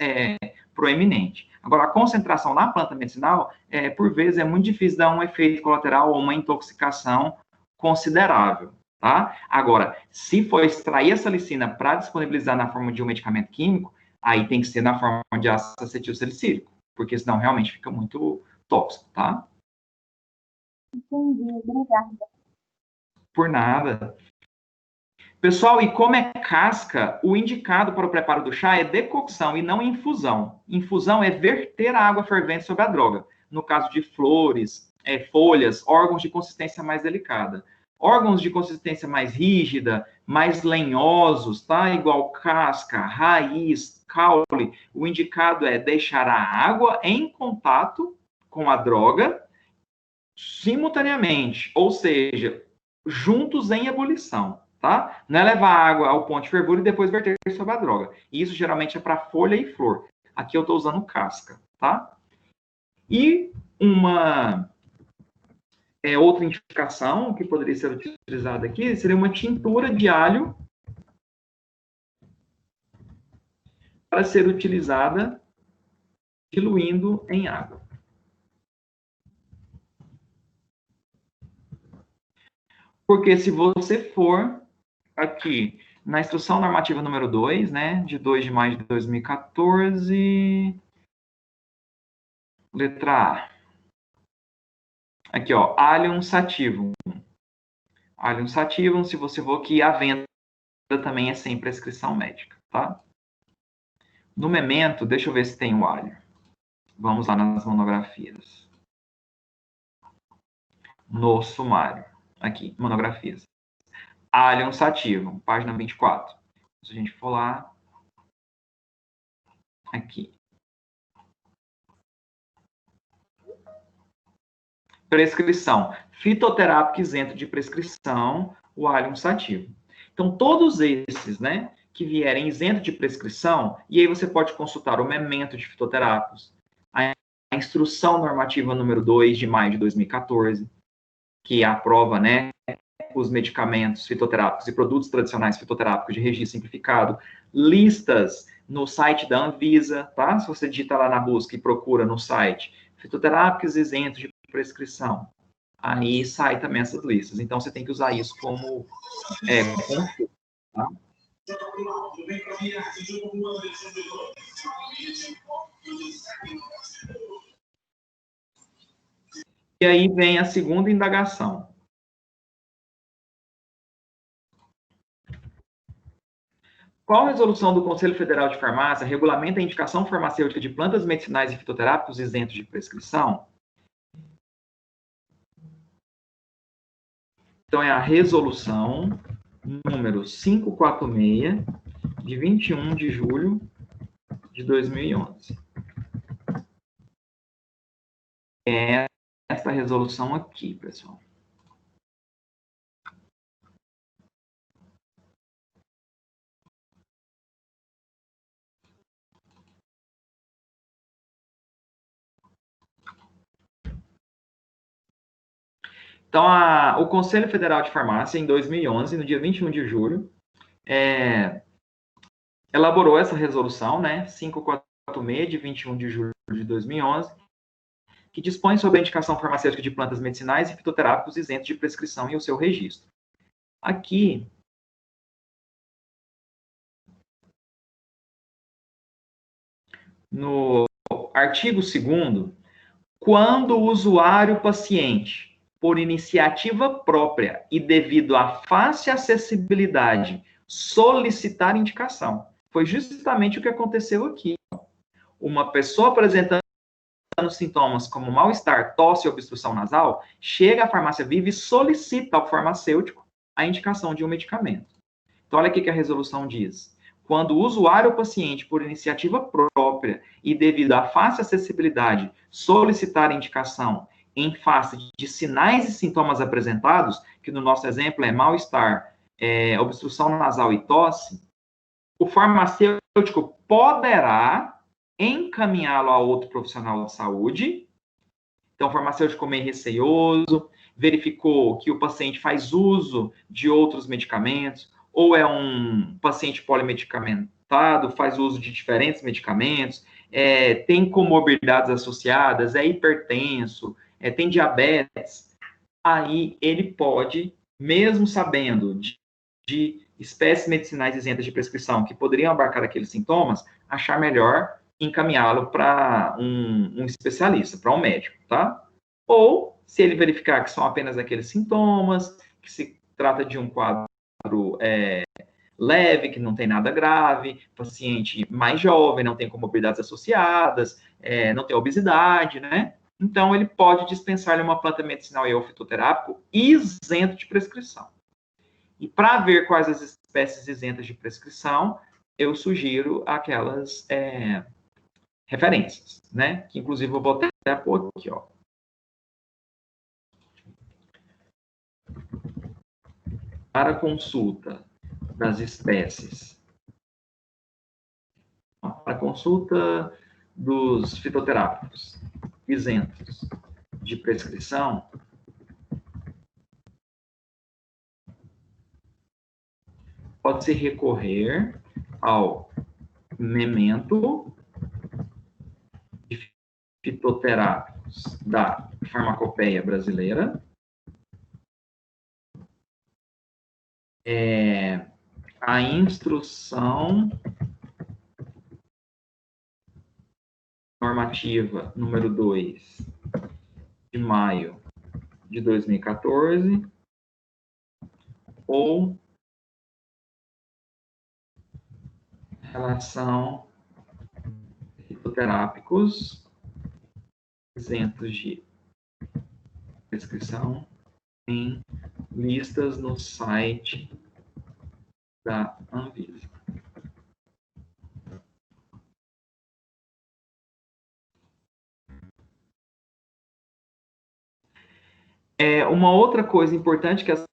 proeminente. Agora, a concentração na planta medicinal, por vezes, é muito difícil dar um efeito colateral ou uma intoxicação considerável, tá? Agora, se for extrair a salicina para disponibilizar na forma de um medicamento químico, aí tem que ser na forma de ácido acetilsalicílico, porque senão realmente fica muito tóxico, tá? Entendi, obrigada. Por nada. Pessoal, e como é casca, o indicado para o preparo do chá é decocção e não infusão. Infusão é verter a água fervente sobre a droga. No caso de flores, folhas, órgãos de consistência mais delicada. Órgãos de consistência mais rígida, mais lenhosos, tá? Igual casca, raiz, caule. O indicado é deixar a água em contato com a droga simultaneamente, ou seja, juntos em ebulição, tá? Não é levar a água ao ponto de fervura e depois verter sobre a droga. Isso geralmente é para folha e flor. Aqui eu estou usando casca, tá? E uma outra indicação que poderia ser utilizada aqui seria uma tintura de alho para ser utilizada diluindo em água. Porque se você for aqui na instrução normativa número 2, né, de 2 de maio de 2014, letra A. Aqui, ó, Allium sativum. Allium sativum, se você for aqui, a venda também é sem prescrição médica, tá? No memento, deixa eu ver se tem o alho. Vamos lá nas monografias. No sumário. Aqui, monografias. Allium sativum, página 24. Se a gente for lá, aqui. Prescrição. Fitoterápico isento de prescrição, o Allium sativum. Então, todos esses, né, que vierem isento de prescrição, e aí você pode consultar o memento de fitoterápicos, a instrução normativa número 2 de maio de 2014, que aprova, né, os medicamentos fitoterápicos e produtos tradicionais fitoterápicos de registro simplificado, listas no site da Anvisa, tá? Se você digita lá na busca e procura no site fitoterápicos isentos de prescrição, aí sai também essas listas. Então, você tem que usar isso como consulta, tá? E aí vem a segunda indagação. Qual resolução do Conselho Federal de Farmácia regulamenta a indicação farmacêutica de plantas medicinais e fitoterápicos isentos de prescrição? Então, é a resolução número 546, de 21 de julho de 2011. É esta resolução aqui, pessoal. Então, o Conselho Federal de Farmácia, em 2011, no dia 21 de julho, elaborou essa resolução, né, 546, de 21 de julho de 2011, que dispõe sobre a indicação farmacêutica de plantas medicinais e fitoterápicos isentos de prescrição e o seu registro. Aqui, no artigo 2º, quando o usuário paciente, por iniciativa própria e devido à fácil acessibilidade, solicitar indicação. Foi justamente o que aconteceu aqui. Uma pessoa apresentando sintomas como mal-estar, tosse e obstrução nasal, chega à farmácia Viva e solicita ao farmacêutico a indicação de um medicamento. Então, olha aqui que a resolução diz. Quando o usuário ou paciente, por iniciativa própria e devido à fácil acessibilidade, solicitar indicação em face de sinais e sintomas apresentados, que no nosso exemplo é mal-estar, obstrução nasal e tosse, o farmacêutico poderá encaminhá-lo a outro profissional de saúde. Então, o farmacêutico meio receoso, verificou que o paciente faz uso de outros medicamentos, ou é um paciente polimedicamentado, faz uso de diferentes medicamentos, tem comorbidades associadas, é hipertenso, tem diabetes, aí ele pode, mesmo sabendo de espécies medicinais isentas de prescrição que poderiam abarcar aqueles sintomas, achar melhor encaminhá-lo para um especialista, para um médico, tá? Ou, se ele verificar que são apenas aqueles sintomas, que se trata de um quadro leve, que não tem nada grave, paciente mais jovem, não tem comorbidades associadas, não tem obesidade, né? então ele pode dispensar-lhe uma planta medicinal e ou fitoterápico isento de prescrição. E para ver quais as espécies isentas de prescrição, eu sugiro aquelas referências, né? Que inclusive eu vou até pôr aqui, ó. Para consulta das espécies, para consulta dos fitoterápicos isentos de prescrição, pode-se recorrer ao memento de fitoterápicos da Farmacopeia Brasileira, a instrução normativa número 2 de maio de 2014, ou relação fitoterápicos isentos de prescrição em listas no site da Anvisa. Uma outra coisa importante que essa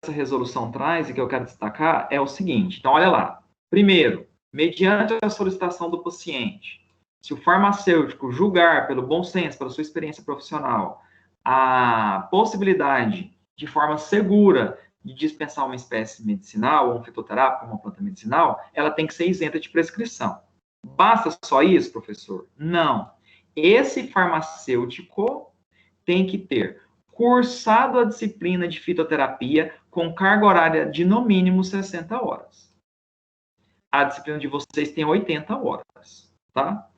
resolução traz e que eu quero destacar é o seguinte. Então, olha lá. Primeiro, mediante a solicitação do paciente, se o farmacêutico julgar, pelo bom senso, pela sua experiência profissional, a possibilidade de forma segura de dispensar uma espécie medicinal, ou um fitoterápico, uma planta medicinal, ela tem que ser isenta de prescrição. Basta só isso, professor? Não. Esse farmacêutico tem que ter cursado a disciplina de fitoterapia com carga horária de no mínimo 60 horas. A disciplina de vocês tem 80 horas, tá?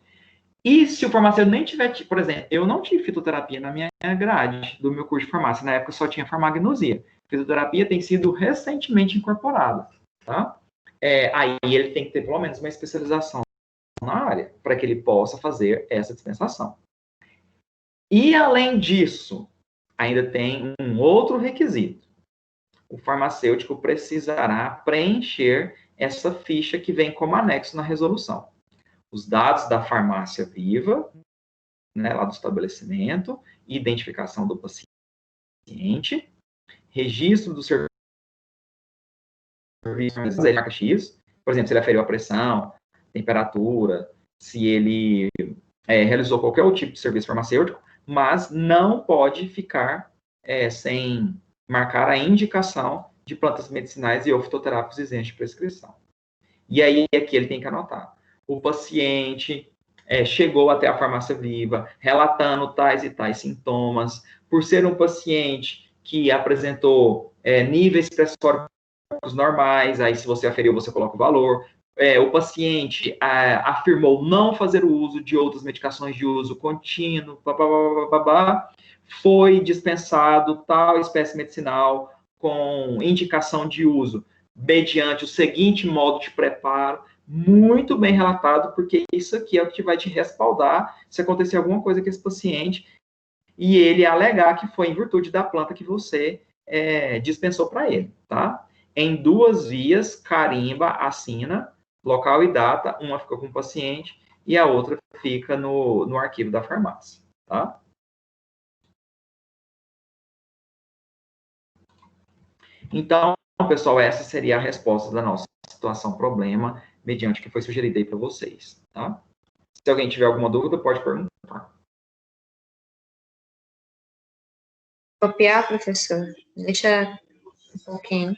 E se o farmacêutico nem tiver, por exemplo, eu não tive fitoterapia na minha grade do meu curso de farmácia, na época só tinha farmagnosia. Fitoterapia tem sido recentemente incorporada, tá? Aí ele tem que ter pelo menos uma especialização na área, para que ele possa fazer essa dispensação. E além disso, ainda tem um outro requisito. O farmacêutico precisará preencher essa ficha que vem como anexo na resolução. Os dados da farmácia viva, né, lá do estabelecimento, identificação do paciente, registro do serviço marca X, por exemplo, se ele aferiu a pressão, temperatura, se ele realizou qualquer outro tipo de serviço farmacêutico, mas não pode ficar sem marcar a indicação de plantas medicinais e ou fitoterápicos isentos de prescrição. E aí, aqui ele tem que anotar. O paciente chegou até a farmácia viva, relatando tais e tais sintomas, por ser um paciente que apresentou níveis pressóricos normais, aí se você aferiu, você coloca o valor. O paciente afirmou não fazer o uso de outras medicações de uso contínuo, foi dispensado tal espécie medicinal com indicação de uso mediante o seguinte modo de preparo, muito bem relatado, porque isso aqui é o que vai te respaldar se acontecer alguma coisa com esse paciente e ele alegar que foi em virtude da planta que você dispensou para ele, tá? Em 2 vias, carimba, assina, local e data, uma fica com o paciente e a outra fica no arquivo da farmácia, tá? Então, pessoal, essa seria a resposta da nossa situação problema, mediante o que foi sugerido aí para vocês, tá? Se alguém tiver alguma dúvida, pode perguntar. Copiar, professor? Deixa um pouquinho.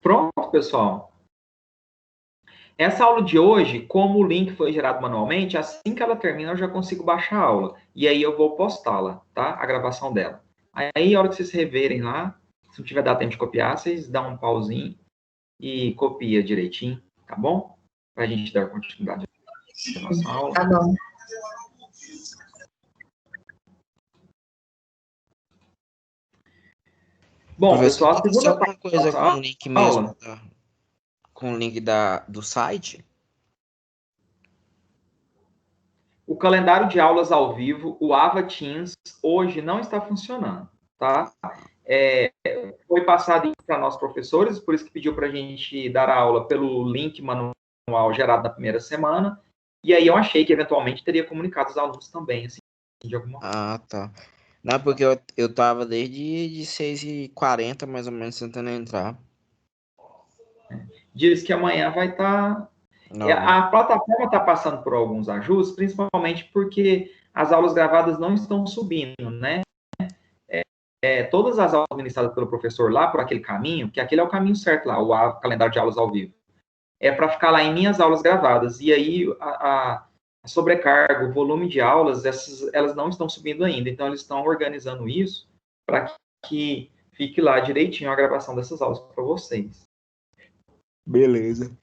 Pronto, pessoal. Essa aula de hoje, como o link foi gerado manualmente, assim que ela termina, eu já consigo baixar a aula. E aí eu vou postá-la, tá? A gravação dela. Aí, a hora que vocês reverem lá, se não tiver dado tempo de copiar, vocês dão um pauzinho e copia direitinho, tá bom? Pra gente dar continuidade à nossa aula. Tá bom. Bom, Professor, pessoal, a segunda só uma coisa parte com o link aula. mesmo, tá? Com o link do site. O calendário de aulas ao vivo, o Ava Teams, hoje não está funcionando, tá? Foi passado para nós professores, por isso que pediu para a gente dar a aula pelo link manual gerado na primeira semana, e aí eu achei que eventualmente teria comunicado os alunos também, assim, de alguma forma. Ah, tá. Não, porque eu tava desde de 6h40, mais ou menos, tentando entrar. Diz que amanhã vai estar... Normal. A plataforma está passando por alguns ajustes, principalmente porque as aulas gravadas não estão subindo, né? Todas as aulas ministradas pelo professor lá por aquele caminho, que aquele é o caminho certo lá, o calendário de aulas ao vivo, é para ficar lá em minhas aulas gravadas. E aí a sobrecarga, o volume de aulas, elas não estão subindo ainda. Então eles estão organizando isso para que fique lá direitinho a gravação dessas aulas para vocês. Beleza.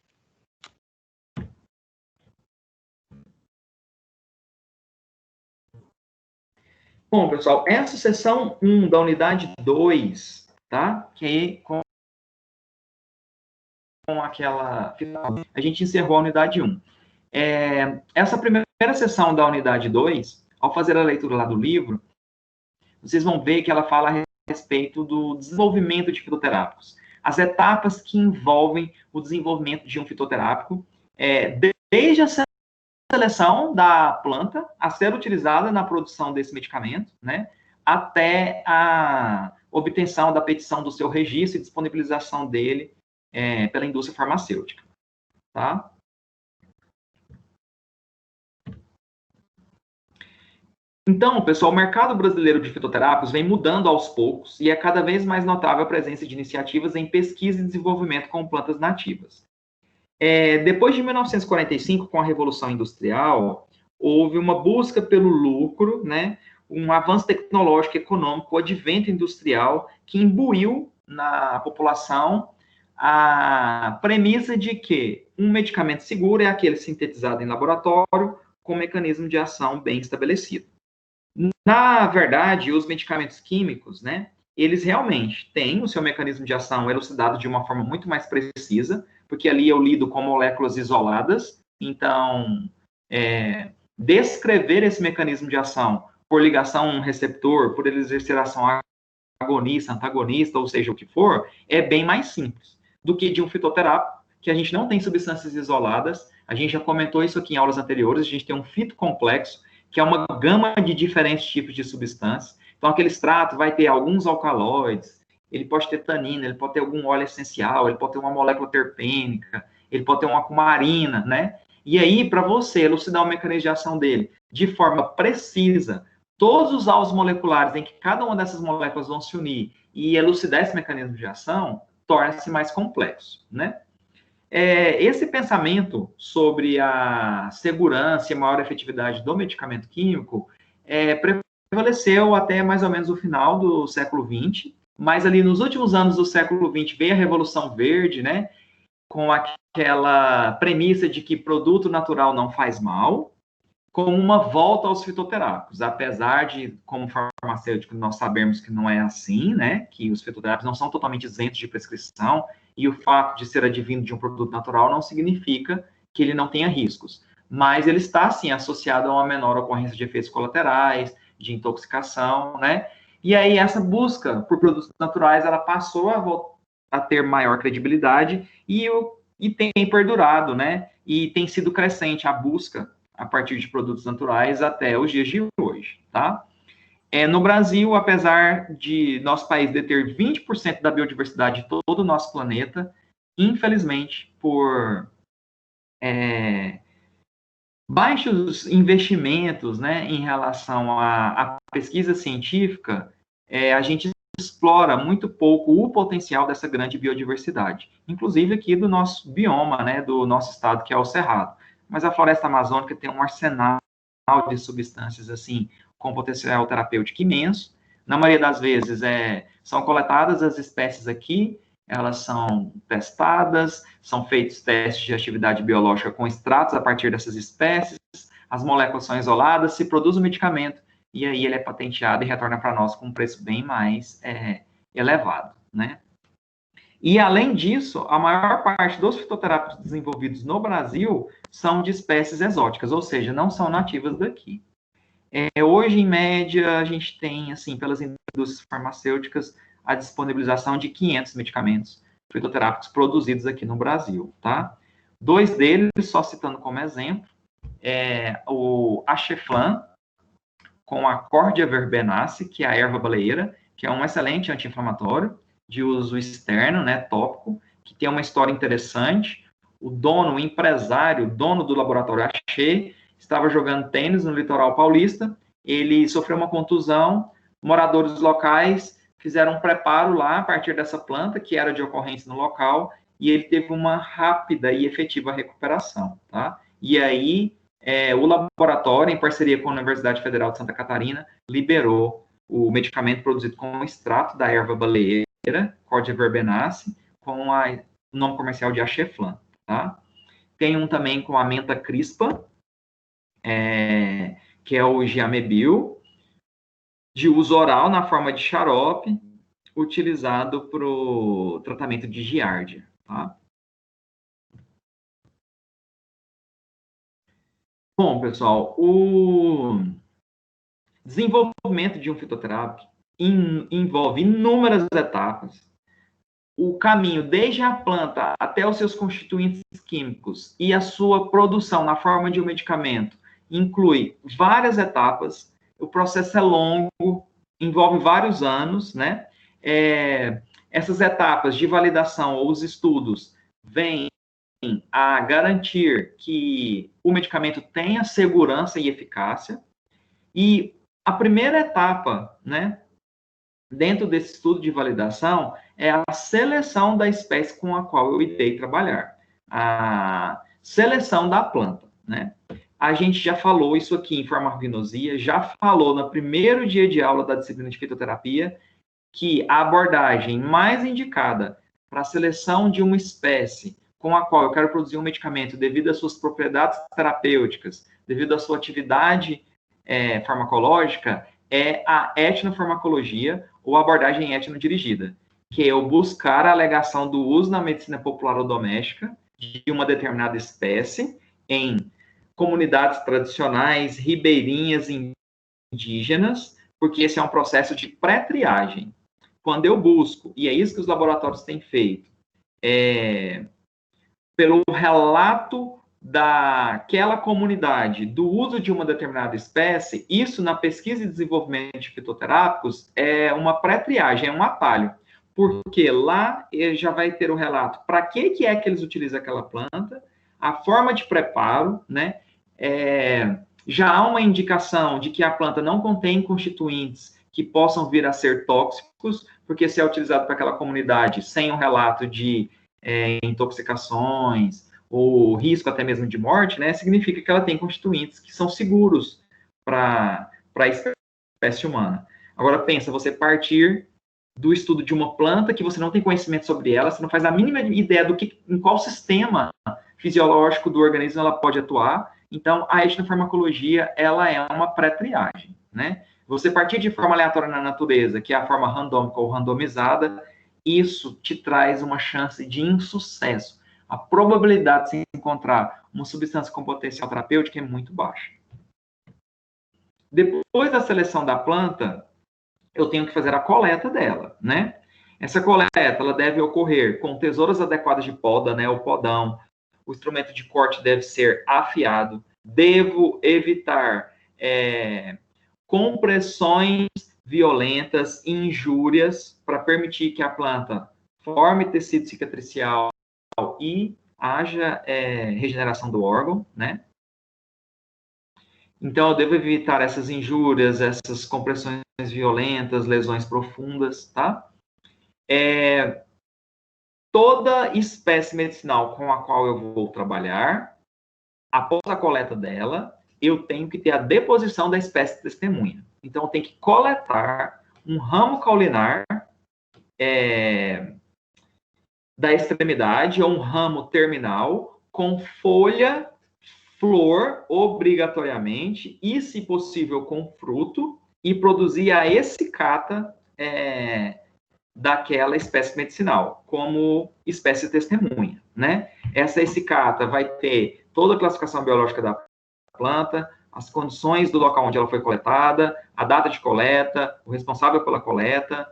Bom, pessoal, essa sessão 1 da unidade 2, tá? Que com aquela... A gente encerrou a unidade 1. Essa primeira sessão da unidade 2, ao fazer a leitura lá do livro, vocês vão ver que ela fala a respeito do desenvolvimento de fitoterápicos. As etapas que envolvem o desenvolvimento de um fitoterápico, desde a seleção da planta a ser utilizada na produção desse medicamento, né, até a obtenção da petição do seu registro e disponibilização dele pela indústria farmacêutica, tá? Então, pessoal, o mercado brasileiro de fitoterápicos vem mudando aos poucos e é cada vez mais notável a presença de iniciativas em pesquisa e desenvolvimento com plantas nativas. Depois de 1945, com a Revolução Industrial, houve uma busca pelo lucro, né, um avanço tecnológico e econômico, o advento industrial, que imbuiu na população a premissa de que um medicamento seguro é aquele sintetizado em laboratório com mecanismo de ação bem estabelecido. Na verdade, os medicamentos químicos, né, eles realmente têm o seu mecanismo de ação elucidado de uma forma muito mais precisa, porque ali eu lido com moléculas isoladas, então, descrever esse mecanismo de ação por ligação a um receptor, por ele exercer ação agonista, antagonista, ou seja, o que for, é bem mais simples do que de um fitoterápico, que a gente não tem substâncias isoladas, a gente já comentou isso aqui em aulas anteriores, a gente tem um fitocomplexo, que é uma gama de diferentes tipos de substâncias. Então, aquele extrato vai ter alguns alcaloides, ele pode ter tanina, ele pode ter algum óleo essencial, ele pode ter uma molécula terpênica, ele pode ter uma cumarina, né? E aí, para você elucidar o mecanismo de ação dele de forma precisa, todos os alvos moleculares em que cada uma dessas moléculas vão se unir e elucidar esse mecanismo de ação, torna-se mais complexo, né? Esse pensamento sobre a segurança e a maior efetividade do medicamento químico prevaleceu até mais ou menos o final do século XX, mas ali nos últimos anos do século XX veio a Revolução Verde, né, com aquela premissa de que produto natural não faz mal, com uma volta aos fitoterápicos, apesar de, como farmacêutico, nós sabemos que não é assim, né, que os fitoterápicos não são totalmente isentos de prescrição, e o fato de ser advindo de um produto natural não significa que ele não tenha riscos, mas ele está, sim, associado a uma menor ocorrência de efeitos colaterais, de intoxicação, né, e aí essa busca por produtos naturais, ela passou a ter maior credibilidade e tem perdurado, né, e tem sido crescente a busca a partir de produtos naturais até os dias de hoje, tá? No Brasil, apesar de nosso país deter 20% da biodiversidade de todo o nosso planeta, infelizmente, por baixos investimentos, né, em relação à pesquisa científica, a gente explora muito pouco o potencial dessa grande biodiversidade, inclusive aqui do nosso bioma, né, do nosso estado, que é o Cerrado. Mas a floresta amazônica tem um arsenal de substâncias, assim, com potencial terapêutico imenso. Na maioria das vezes, são coletadas as espécies aqui, elas são testadas, são feitos testes de atividade biológica com extratos a partir dessas espécies, as moléculas são isoladas, se produz o medicamento, e aí ele é patenteado e retorna para nós com um preço bem mais elevado, né? E, além disso, a maior parte dos fitoterápicos desenvolvidos no Brasil são de espécies exóticas, ou seja, não são nativas daqui. Hoje, em média, a gente tem, assim, pelas indústrias farmacêuticas, a disponibilização de 500 medicamentos fitoterápicos produzidos aqui no Brasil, tá? 2 deles, só citando como exemplo, o Acheflan, com a Cordia verbenaceae, que é a erva baleeira, que é um excelente anti-inflamatório, de uso externo, né, tópico, que tem uma história interessante. O dono, o empresário, dono do laboratório Axê, estava jogando tênis no litoral paulista, ele sofreu uma contusão, moradores locais fizeram um preparo lá a partir dessa planta, que era de ocorrência no local, e ele teve uma rápida e efetiva recuperação, tá? E aí, o laboratório, em parceria com a Universidade Federal de Santa Catarina, liberou o medicamento produzido com o extrato da erva baleeira, Cordia verbenaceae, com o nome comercial de Acheflan, tá? Tem um também com a menta crispa, que é o Giamebil, de uso oral na forma de xarope, utilizado para o tratamento de giardia, tá? Bom, pessoal, o desenvolvimento de um fitoterápico envolve inúmeras etapas. O caminho desde a planta até os seus constituintes químicos e a sua produção na forma de um medicamento inclui várias etapas. O processo é longo, envolve vários anos, né? Essas etapas de validação ou os estudos vêm a garantir que o medicamento tenha segurança e eficácia. E a primeira etapa, né, dentro desse estudo de validação, é a seleção da espécie com a qual eu irei trabalhar. A seleção da planta, né? A gente já falou isso aqui em farmacognosia, já falou no primeiro dia de aula da disciplina de fitoterapia, que a abordagem mais indicada para a seleção de uma espécie com a qual eu quero produzir um medicamento devido às suas propriedades terapêuticas, devido à sua atividade farmacológica, é a etnofarmacologia ou abordagem etnodirigida, que é eu buscar a alegação do uso na medicina popular ou doméstica de uma determinada espécie em comunidades tradicionais, ribeirinhas, indígenas, porque esse é um processo de pré-triagem. Quando eu busco, e é isso que os laboratórios têm feito, pelo relato daquela comunidade do uso de uma determinada espécie, isso na pesquisa e desenvolvimento de fitoterápicos é uma pré-triagem, é um atalho, porque lá ele já vai ter o relato para que é que eles utilizam aquela planta, a forma de preparo, né? Já há uma indicação de que a planta não contém constituintes que possam vir a ser tóxicos, porque se é utilizado para aquela comunidade sem um relato de intoxicações ou risco até mesmo de morte, né, significa que ela tem constituintes que são seguros para a espécie humana. Agora, pensa, você partir do estudo de uma planta que você não tem conhecimento sobre ela, você não faz a mínima ideia em qual sistema fisiológico do organismo ela pode atuar. Então, a etnofarmacologia, ela é uma pré-triagem, né? Você partir de forma aleatória na natureza, que é a forma randômica ou randomizada, isso te traz uma chance de insucesso. A probabilidade de se encontrar uma substância com potencial terapêutico é muito baixa. Depois da seleção da planta, eu tenho que fazer a coleta dela, né? Essa coleta, ela deve ocorrer com tesouras adequadas de poda, né? O podão. O instrumento de corte deve ser afiado. Devo evitar compressões violentas, injúrias, para permitir que a planta forme tecido cicatricial e haja regeneração do órgão, né? Então, eu devo evitar essas injúrias, essas compressões violentas, lesões profundas, tá? Toda espécie medicinal com a qual eu vou trabalhar, após a coleta dela, eu tenho que ter a deposição da espécie testemunha. Então, eu tenho que coletar um ramo caulinar da extremidade, ou um ramo terminal, com folha, flor, obrigatoriamente, e, se possível, com fruto, e produzir a essicata daquela espécie medicinal, como espécie testemunha, né? Essa essicata vai ter toda a classificação biológica da planta, as condições do local onde ela foi coletada, a data de coleta, o responsável pela coleta,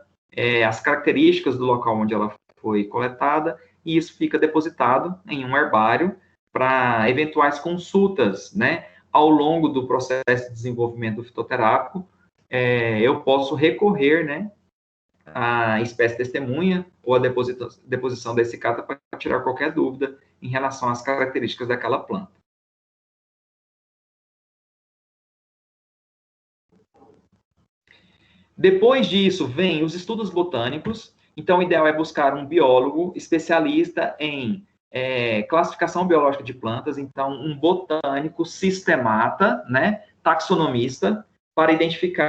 as características do local onde ela foi coletada, e isso fica depositado em um herbário para eventuais consultas, né? Ao longo do processo de desenvolvimento fitoterápico, eu posso recorrer, né, à espécie testemunha ou a deposição da essicata para tirar qualquer dúvida em relação às características daquela planta. Depois disso, vem os estudos botânicos. Então, o ideal é buscar um biólogo especialista em classificação biológica de plantas, então, um botânico sistemata, né, taxonomista, para identificar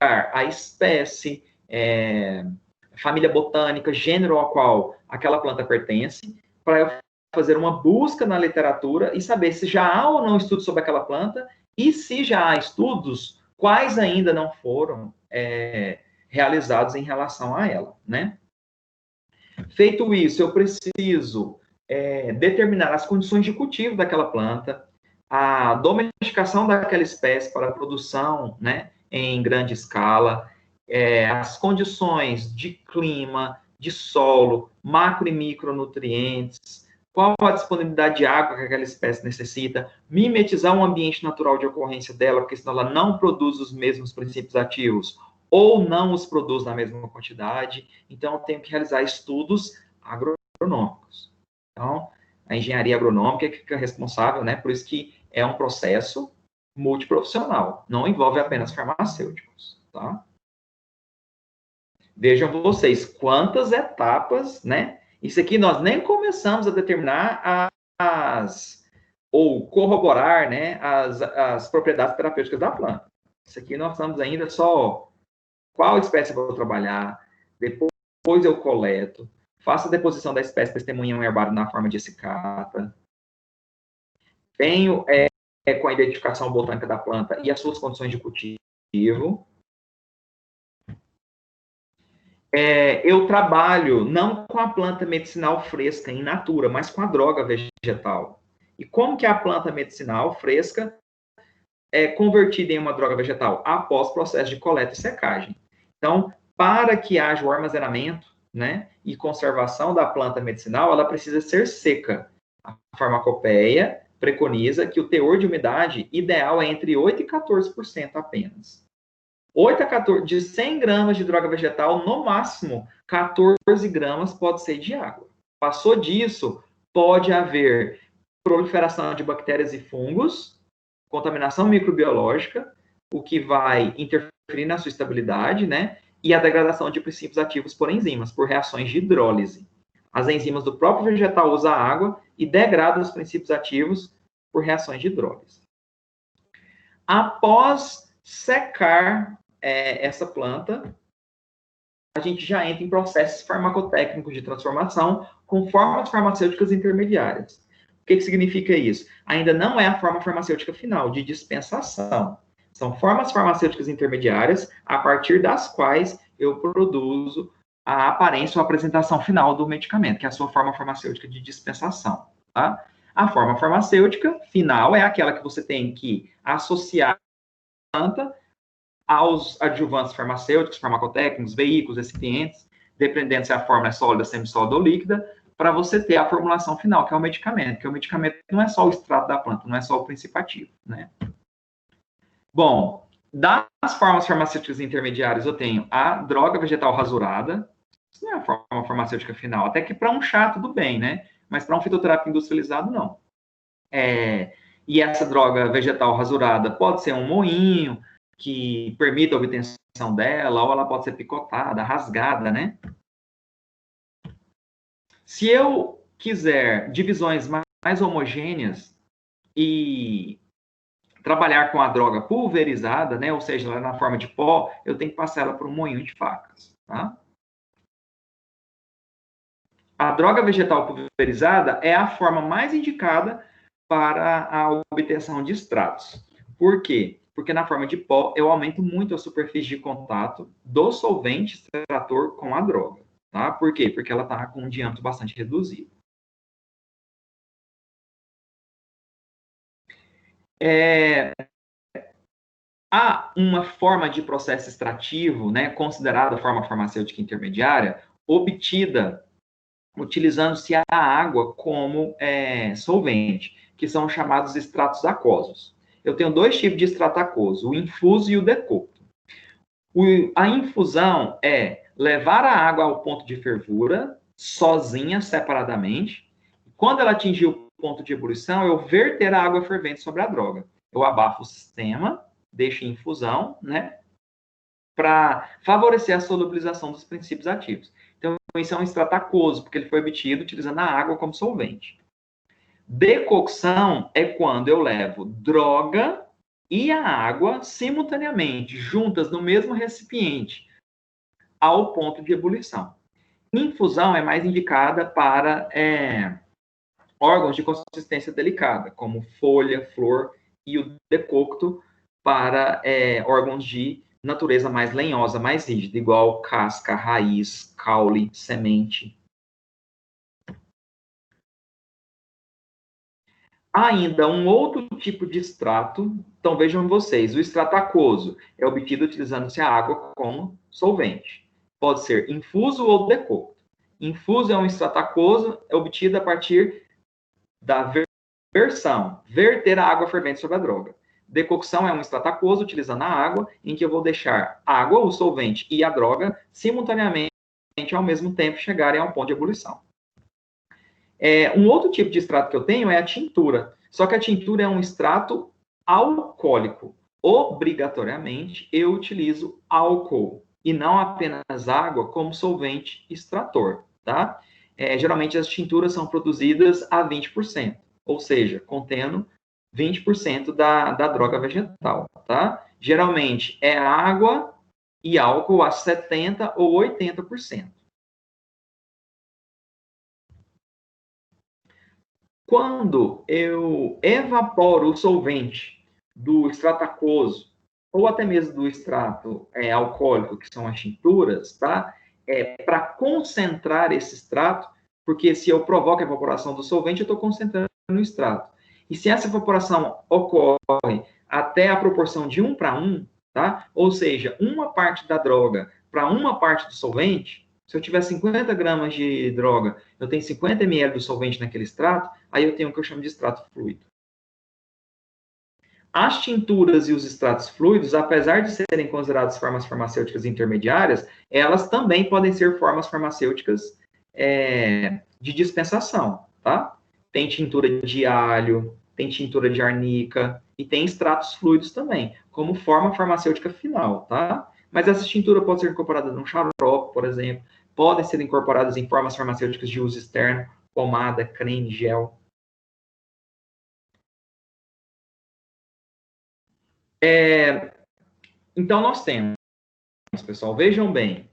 a espécie, família botânica, gênero ao qual aquela planta pertence, para eu fazer uma busca na literatura e saber se já há ou não estudos sobre aquela planta, e se já há estudos, quais ainda não foram realizados em relação a ela, né? Feito isso, eu preciso determinar as condições de cultivo daquela planta, a domesticação daquela espécie para a produção, né, em grande escala, as condições de clima, de solo, macro e micronutrientes, qual a disponibilidade de água que aquela espécie necessita, mimetizar um ambiente natural de ocorrência dela, porque senão ela não produz os mesmos princípios ativos, ou não os produz na mesma quantidade. Então, eu tenho que realizar estudos agronômicos. Então, a engenharia agronômica é que fica responsável, né? Por isso que é um processo multiprofissional, não envolve apenas farmacêuticos, tá? Vejam vocês quantas etapas, né? Isso aqui nós nem começamos a determinar ou corroborar, né, as propriedades terapêuticas da planta. Isso aqui nós estamos ainda só qual espécie eu vou trabalhar, depois eu coleto, faço a deposição da espécie testemunha em um herbário na forma de essicata, venho com a identificação botânica da planta e as suas condições de cultivo. Eu trabalho não com a planta medicinal fresca, in natura, mas com a droga vegetal. E como que a planta medicinal fresca é convertida em uma droga vegetal? Após processo de coleta e secagem. Então, para que haja o armazenamento, né, e conservação da planta medicinal, ela precisa ser seca. A farmacopeia preconiza que o teor de umidade ideal é entre 8% e 14% apenas. 8 a 14, de 100 gramas de droga vegetal, no máximo, 14 gramas pode ser de água. Passou disso, pode haver proliferação de bactérias e fungos, contaminação microbiológica, o que vai interferir na sua estabilidade, né? E a degradação de princípios ativos por enzimas, por reações de hidrólise. As enzimas do próprio vegetal usam a água e degradam os princípios ativos por reações de hidrólise. Após secar essa planta, a gente já entra em processos farmacotécnicos de transformação com formas farmacêuticas intermediárias. O que significa isso? Ainda não é a forma farmacêutica final, de dispensação. São formas farmacêuticas intermediárias, a partir das quais eu produzo a aparência ou a apresentação final do medicamento, que é a sua forma farmacêutica de dispensação, tá? A forma farmacêutica final é aquela que você tem que associar a planta aos adjuvantes farmacêuticos, farmacotécnicos, veículos, recipientes, dependendo se a fórmula é sólida, semissólida ou líquida, para você ter a formulação final, que é o medicamento, porque o medicamento não é só o extrato da planta, não é só o princípio ativo, né? Bom, das formas farmacêuticas intermediárias, eu tenho a droga vegetal rasurada, isso não é a forma farmacêutica final, até que para um chá tudo bem, né? Mas para um fitoterápico industrializado, não. E essa droga vegetal rasurada pode ser um moinho, que permite a obtenção dela, ou ela pode ser picotada, rasgada, né? Se eu quiser divisões mais homogêneas e trabalhar com a droga pulverizada, né, ou seja, ela na forma de pó, eu tenho que passar ela por um moinho de facas, tá? A droga vegetal pulverizada é a forma mais indicada para a obtenção de extratos. Por quê? Porque na forma de pó eu aumento muito a superfície de contato do solvente extrator com a droga, tá? Por quê? Porque ela está com um diâmetro bastante reduzido. Há uma forma de processo extrativo, né, considerada forma farmacêutica intermediária, obtida utilizando-se a água como solvente, que são chamados extratos aquosos. Eu tenho dois tipos de extrato aquoso, o infuso e o decocto. A infusão é levar a água ao ponto de fervura, sozinha, separadamente. Quando ela atingir o ponto de ebulição, eu verter a água fervente sobre a droga. Eu abafo o sistema, deixo em infusão, né, para favorecer a solubilização dos princípios ativos. Então, isso é um extrato aquoso, porque ele foi obtido utilizando a água como solvente. Decocção é quando eu levo droga e a água simultaneamente, juntas no mesmo recipiente, ao ponto de ebulição. Infusão é mais indicada para órgãos de consistência delicada, como folha, flor, e o decocto para órgãos de natureza mais lenhosa, mais rígida, igual casca, raiz, caule, semente. Há ainda um outro tipo de extrato, então vejam vocês, o extrato aquoso é obtido utilizando-se a água como solvente. Pode ser infuso ou decocto. Infuso é um extrato aquoso, é obtido a partir da versão, verter a água fervente sobre a droga. Decocção é um extrato aquoso utilizando a água, em que eu vou deixar a água, o solvente e a droga simultaneamente, ao mesmo tempo, chegarem ao ponto de ebulição. Um outro tipo de extrato que eu tenho é a tintura. Só que a tintura é um extrato alcoólico. Obrigatoriamente, eu utilizo álcool e não apenas água como solvente extrator, tá? Geralmente, as tinturas são produzidas a 20%, ou seja, contendo 20% da droga vegetal, tá? Geralmente, é água e álcool a 70% ou 80%. Quando eu evaporo o solvente do extrato aquoso, ou até mesmo do extrato alcoólico, que são as tinturas, tá? Para concentrar esse extrato, porque se eu provoco a evaporação do solvente, eu estou concentrando no extrato. E se essa evaporação ocorre até a proporção de 1:1, tá? Ou seja, uma parte da droga para uma parte do solvente, se eu tiver 50 gramas de droga, eu tenho 50 ml do solvente naquele extrato, aí eu tenho o que eu chamo de extrato fluido. As tinturas e os extratos fluidos, apesar de serem consideradas formas farmacêuticas intermediárias, elas também podem ser formas farmacêuticas de dispensação, tá? Tem tintura de alho, tem tintura de arnica e tem extratos fluidos também, como forma farmacêutica final, tá? Mas essa tintura pode ser incorporada num xarope, por exemplo, podem ser incorporadas em formas farmacêuticas de uso externo, pomada, creme, gel. Então, nós temos, pessoal, vejam bem,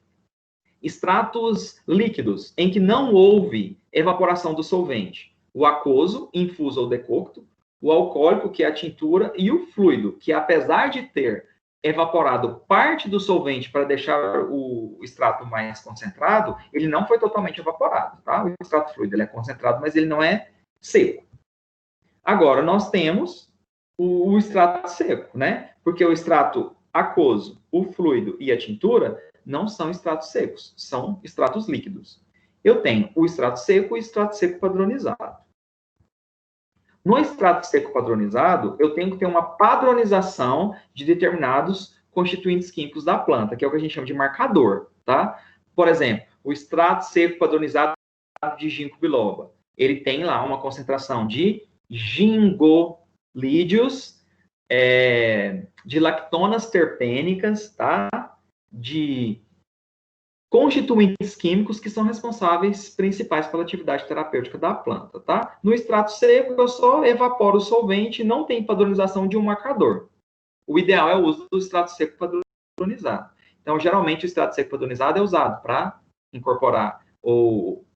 extratos líquidos, em que não houve evaporação do solvente. O aquoso, infuso ou decocto, o alcoólico, que é a tintura, e o fluido, que apesar de ter evaporado parte do solvente para deixar o extrato mais concentrado, ele não foi totalmente evaporado, tá? O extrato fluido ele é concentrado, mas ele não é seco. Agora, nós temos o extrato seco, né? Porque o extrato aquoso, o fluido e a tintura não são extratos secos, são extratos líquidos. Eu tenho o extrato seco e o extrato seco padronizado. No extrato seco padronizado, eu tenho que ter uma padronização de determinados constituintes químicos da planta, que é o que a gente chama de marcador, tá? Por exemplo, o extrato seco padronizado de ginkgo biloba, ele tem lá uma concentração de gingobilina, lídeos, de lactonas terpênicas, tá? De constituintes químicos que são responsáveis principais pela atividade terapêutica da planta, tá? No extrato seco, eu só evaporo o solvente, não tem padronização de um marcador. O ideal é o uso do extrato seco padronizado. Então, geralmente, o extrato seco padronizado é usado para incorporar ou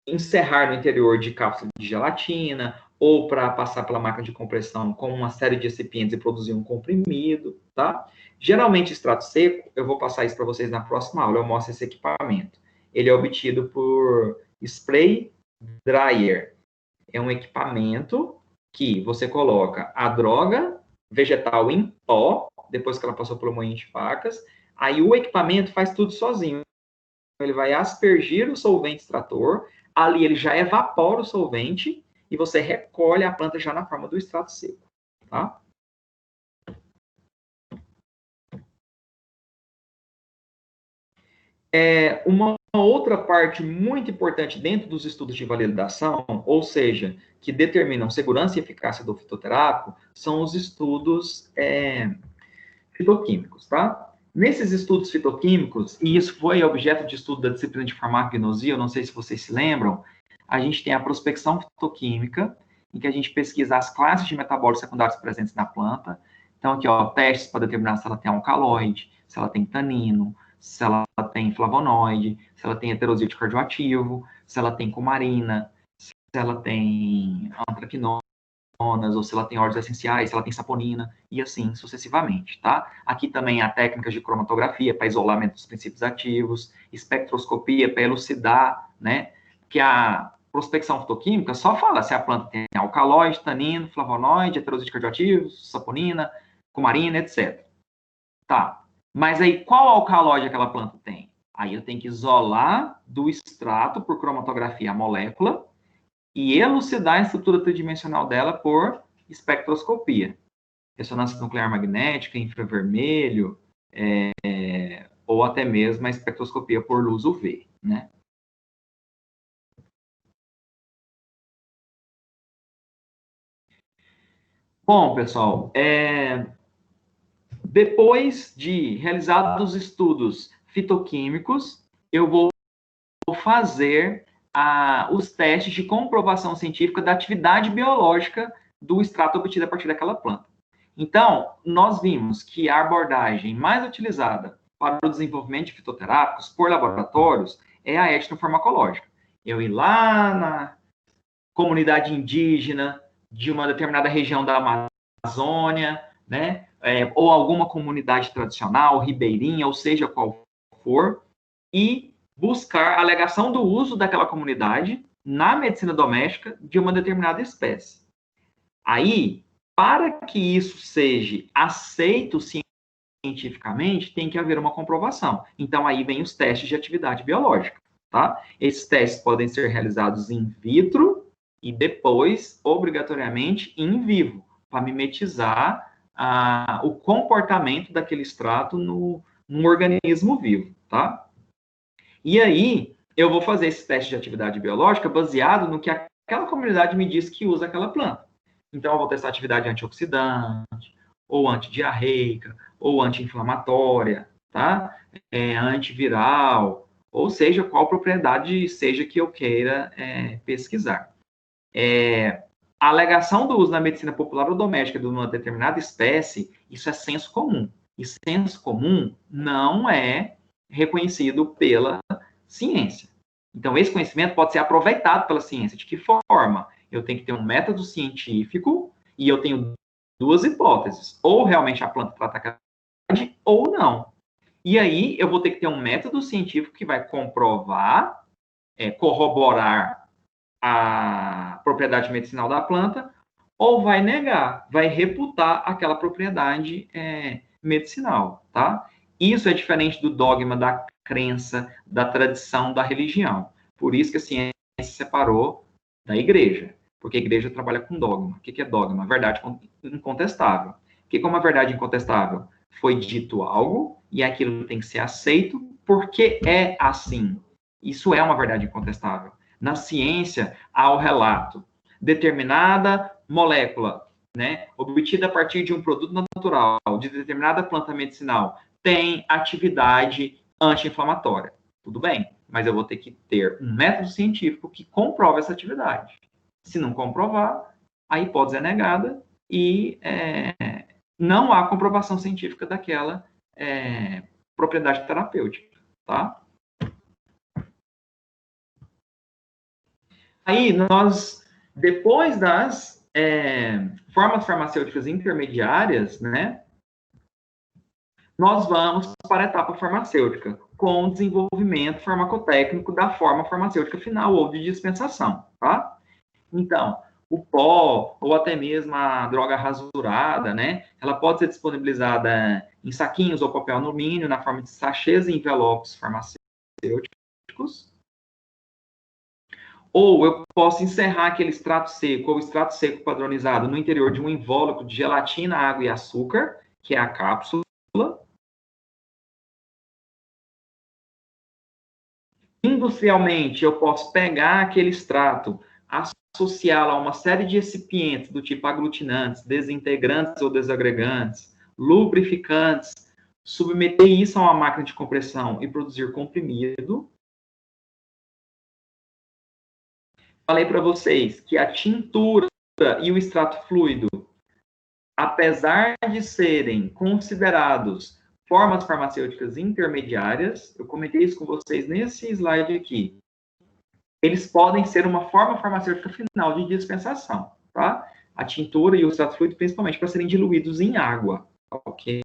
encerrar no interior de cápsula de gelatina, ou para passar pela máquina de compressão com uma série de recipientes e produzir um comprimido, tá? Geralmente, extrato seco, eu vou passar isso para vocês na próxima aula, eu mostro esse equipamento. Ele é obtido por spray dryer. É um equipamento que você coloca a droga vegetal em pó, depois que ela passou pelo moinho de facas, aí o equipamento faz tudo sozinho. Ele vai aspergir o solvente extrator, ali ele já evapora o solvente e você recolhe a planta já na forma do extrato seco, tá? Uma outra parte muito importante dentro dos estudos de validação, ou seja, que determinam segurança e eficácia do fitoterápico, são os estudos fitoquímicos, tá? Nesses estudos fitoquímicos, e isso foi objeto de estudo da disciplina de farmacognosia, eu não sei se vocês se lembram, a gente tem a prospecção fitoquímica, em que a gente pesquisa as classes de metabólitos secundários presentes na planta. Então, aqui, ó, testes para determinar se ela tem alcaloide, se ela tem tanino, se ela tem flavonoide, se ela tem heterosídeo cardioativo, se ela tem cumarina, se ela tem antraquinonas, ou se ela tem óleos essenciais, se ela tem saponina, e assim sucessivamente, tá? Aqui também há técnicas de cromatografia para isolamento dos princípios ativos, espectroscopia para elucidar, né? Que a prospecção fitoquímica só fala se a planta tem alcaloide, tanino, flavonoide, heterosídeo cardioativo, saponina, cumarina, etc. Tá. Mas aí, qual alcaloide aquela planta tem? Aí eu tenho que isolar do extrato por cromatografia a molécula e elucidar a estrutura tridimensional dela por espectroscopia. Ressonância nuclear magnética, infravermelho, ou até mesmo a espectroscopia por luz UV, né? Bom, pessoal, depois de realizados os estudos fitoquímicos, eu vou fazer os testes de comprovação científica da atividade biológica do extrato obtido a partir daquela planta. Então, nós vimos que a abordagem mais utilizada para o desenvolvimento de fitoterápicos por laboratórios é a etnofarmacológica. Eu ir lá na comunidade indígena de uma determinada região da Amazônia, né, ou alguma comunidade tradicional, ribeirinha, ou seja qual for, e buscar a alegação do uso daquela comunidade na medicina doméstica de uma determinada espécie. Aí, para que isso seja aceito cientificamente, tem que haver uma comprovação. Então, aí vem os testes de atividade biológica, tá? Esses testes podem ser realizados in vitro e depois, obrigatoriamente, in vivo, para mimetizar o comportamento daquele extrato num organismo vivo, tá? E aí, eu vou fazer esse teste de atividade biológica baseado no que aquela comunidade me diz que usa aquela planta. Então, eu vou testar atividade antioxidante, ou antidiarreica, ou anti-inflamatória, tá? Antiviral, ou seja, qual propriedade seja que eu queira pesquisar. A alegação do uso na medicina popular ou doméstica de uma determinada espécie, isso é senso comum. E senso comum não é reconhecido pela ciência. Então, esse conhecimento pode ser aproveitado pela ciência. De que forma? Eu tenho que ter um método científico e eu tenho duas hipóteses. Ou realmente a planta trata aquela atividade, ou não. E aí, eu vou ter que ter um método científico que vai comprovar, corroborar a propriedade medicinal da planta, ou vai negar, vai reputar aquela propriedade medicinal, tá? Isso é diferente do dogma, da crença, da tradição, da religião. Por isso que a ciência se separou da igreja, porque a igreja trabalha com dogma. O que é dogma? Verdade incontestável. O que é uma verdade incontestável? Foi dito algo e aquilo tem que ser aceito porque é assim. Isso é uma verdade incontestável. Na ciência, há o relato determinada molécula, né, obtida a partir de um produto natural, de determinada planta medicinal, tem atividade anti-inflamatória. Tudo bem, mas eu vou ter que ter um método científico que comprove essa atividade. Se não comprovar, a hipótese é negada e não há comprovação científica daquela propriedade terapêutica, tá? Aí, nós, depois das formas farmacêuticas intermediárias, né, nós vamos para a etapa farmacêutica, com o desenvolvimento farmacotécnico da forma farmacêutica final ou de dispensação, tá? Então, o pó, ou até mesmo a droga rasurada, né, ela pode ser disponibilizada em saquinhos ou papel alumínio, na forma de sachês e envelopes farmacêuticos. Ou eu posso encerrar aquele extrato seco ou extrato seco padronizado no interior de um invólucro de gelatina, água e açúcar, que é a cápsula. Industrialmente, eu posso pegar aquele extrato, associá-lo a uma série de recipientes do tipo aglutinantes, desintegrantes ou desagregantes, lubrificantes, submeter isso a uma máquina de compressão e produzir comprimido. Falei para vocês que a tintura e o extrato fluido, apesar de serem considerados formas farmacêuticas intermediárias, eu comentei isso com vocês nesse slide aqui, eles podem ser uma forma farmacêutica final de dispensação, tá? A tintura e o extrato fluido, principalmente para serem diluídos em água, ok?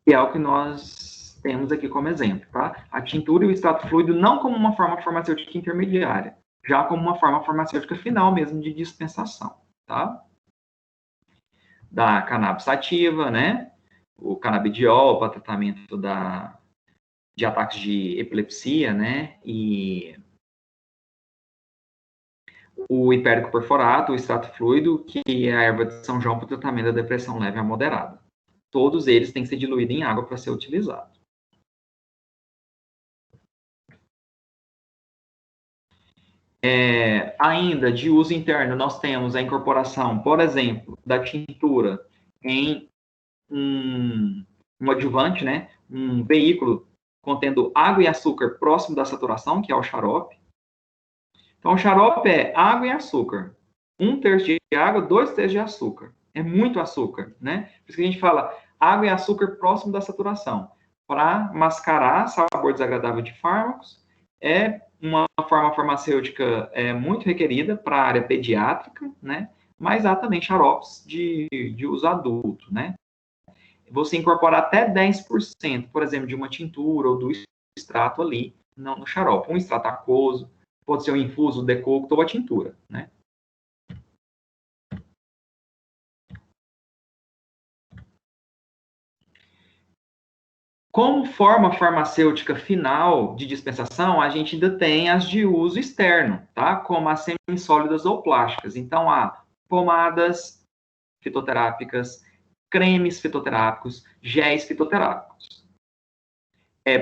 E é o que nós temos aqui como exemplo, tá? A tintura e o extrato fluido não como uma forma farmacêutica intermediária, já como uma forma farmacêutica final mesmo de dispensação, tá? Da cannabis sativa, né? O canabidiol para tratamento de ataques de epilepsia, né? E o hipérico perforato, o extrato fluido, que é a erva de São João para o tratamento da depressão leve a moderada. Todos eles têm que ser diluídos em água para ser utilizado. Ainda de uso interno, nós temos a incorporação, por exemplo, da tintura em um adjuvante, né? Um veículo contendo água e açúcar próximo da saturação, que é o xarope. Então, o xarope é água e açúcar. 1/3 de água, 2/3 de açúcar. É muito açúcar, né? Por isso que a gente fala água e açúcar próximo da saturação. Para mascarar sabor desagradável de fármacos, é uma forma farmacêutica muito requerida para a área pediátrica, né? Mas há também xaropes de uso adulto, né? Você incorporar até 10%, por exemplo, de uma tintura ou do extrato ali no xarope. Um extrato aquoso, pode ser um infuso, decocto ou a tintura, né? Como forma farmacêutica final de dispensação, a gente ainda tem as de uso externo, tá? Como as semissólidas ou plásticas. Então, há pomadas fitoterápicas, cremes fitoterápicos, géis fitoterápicos.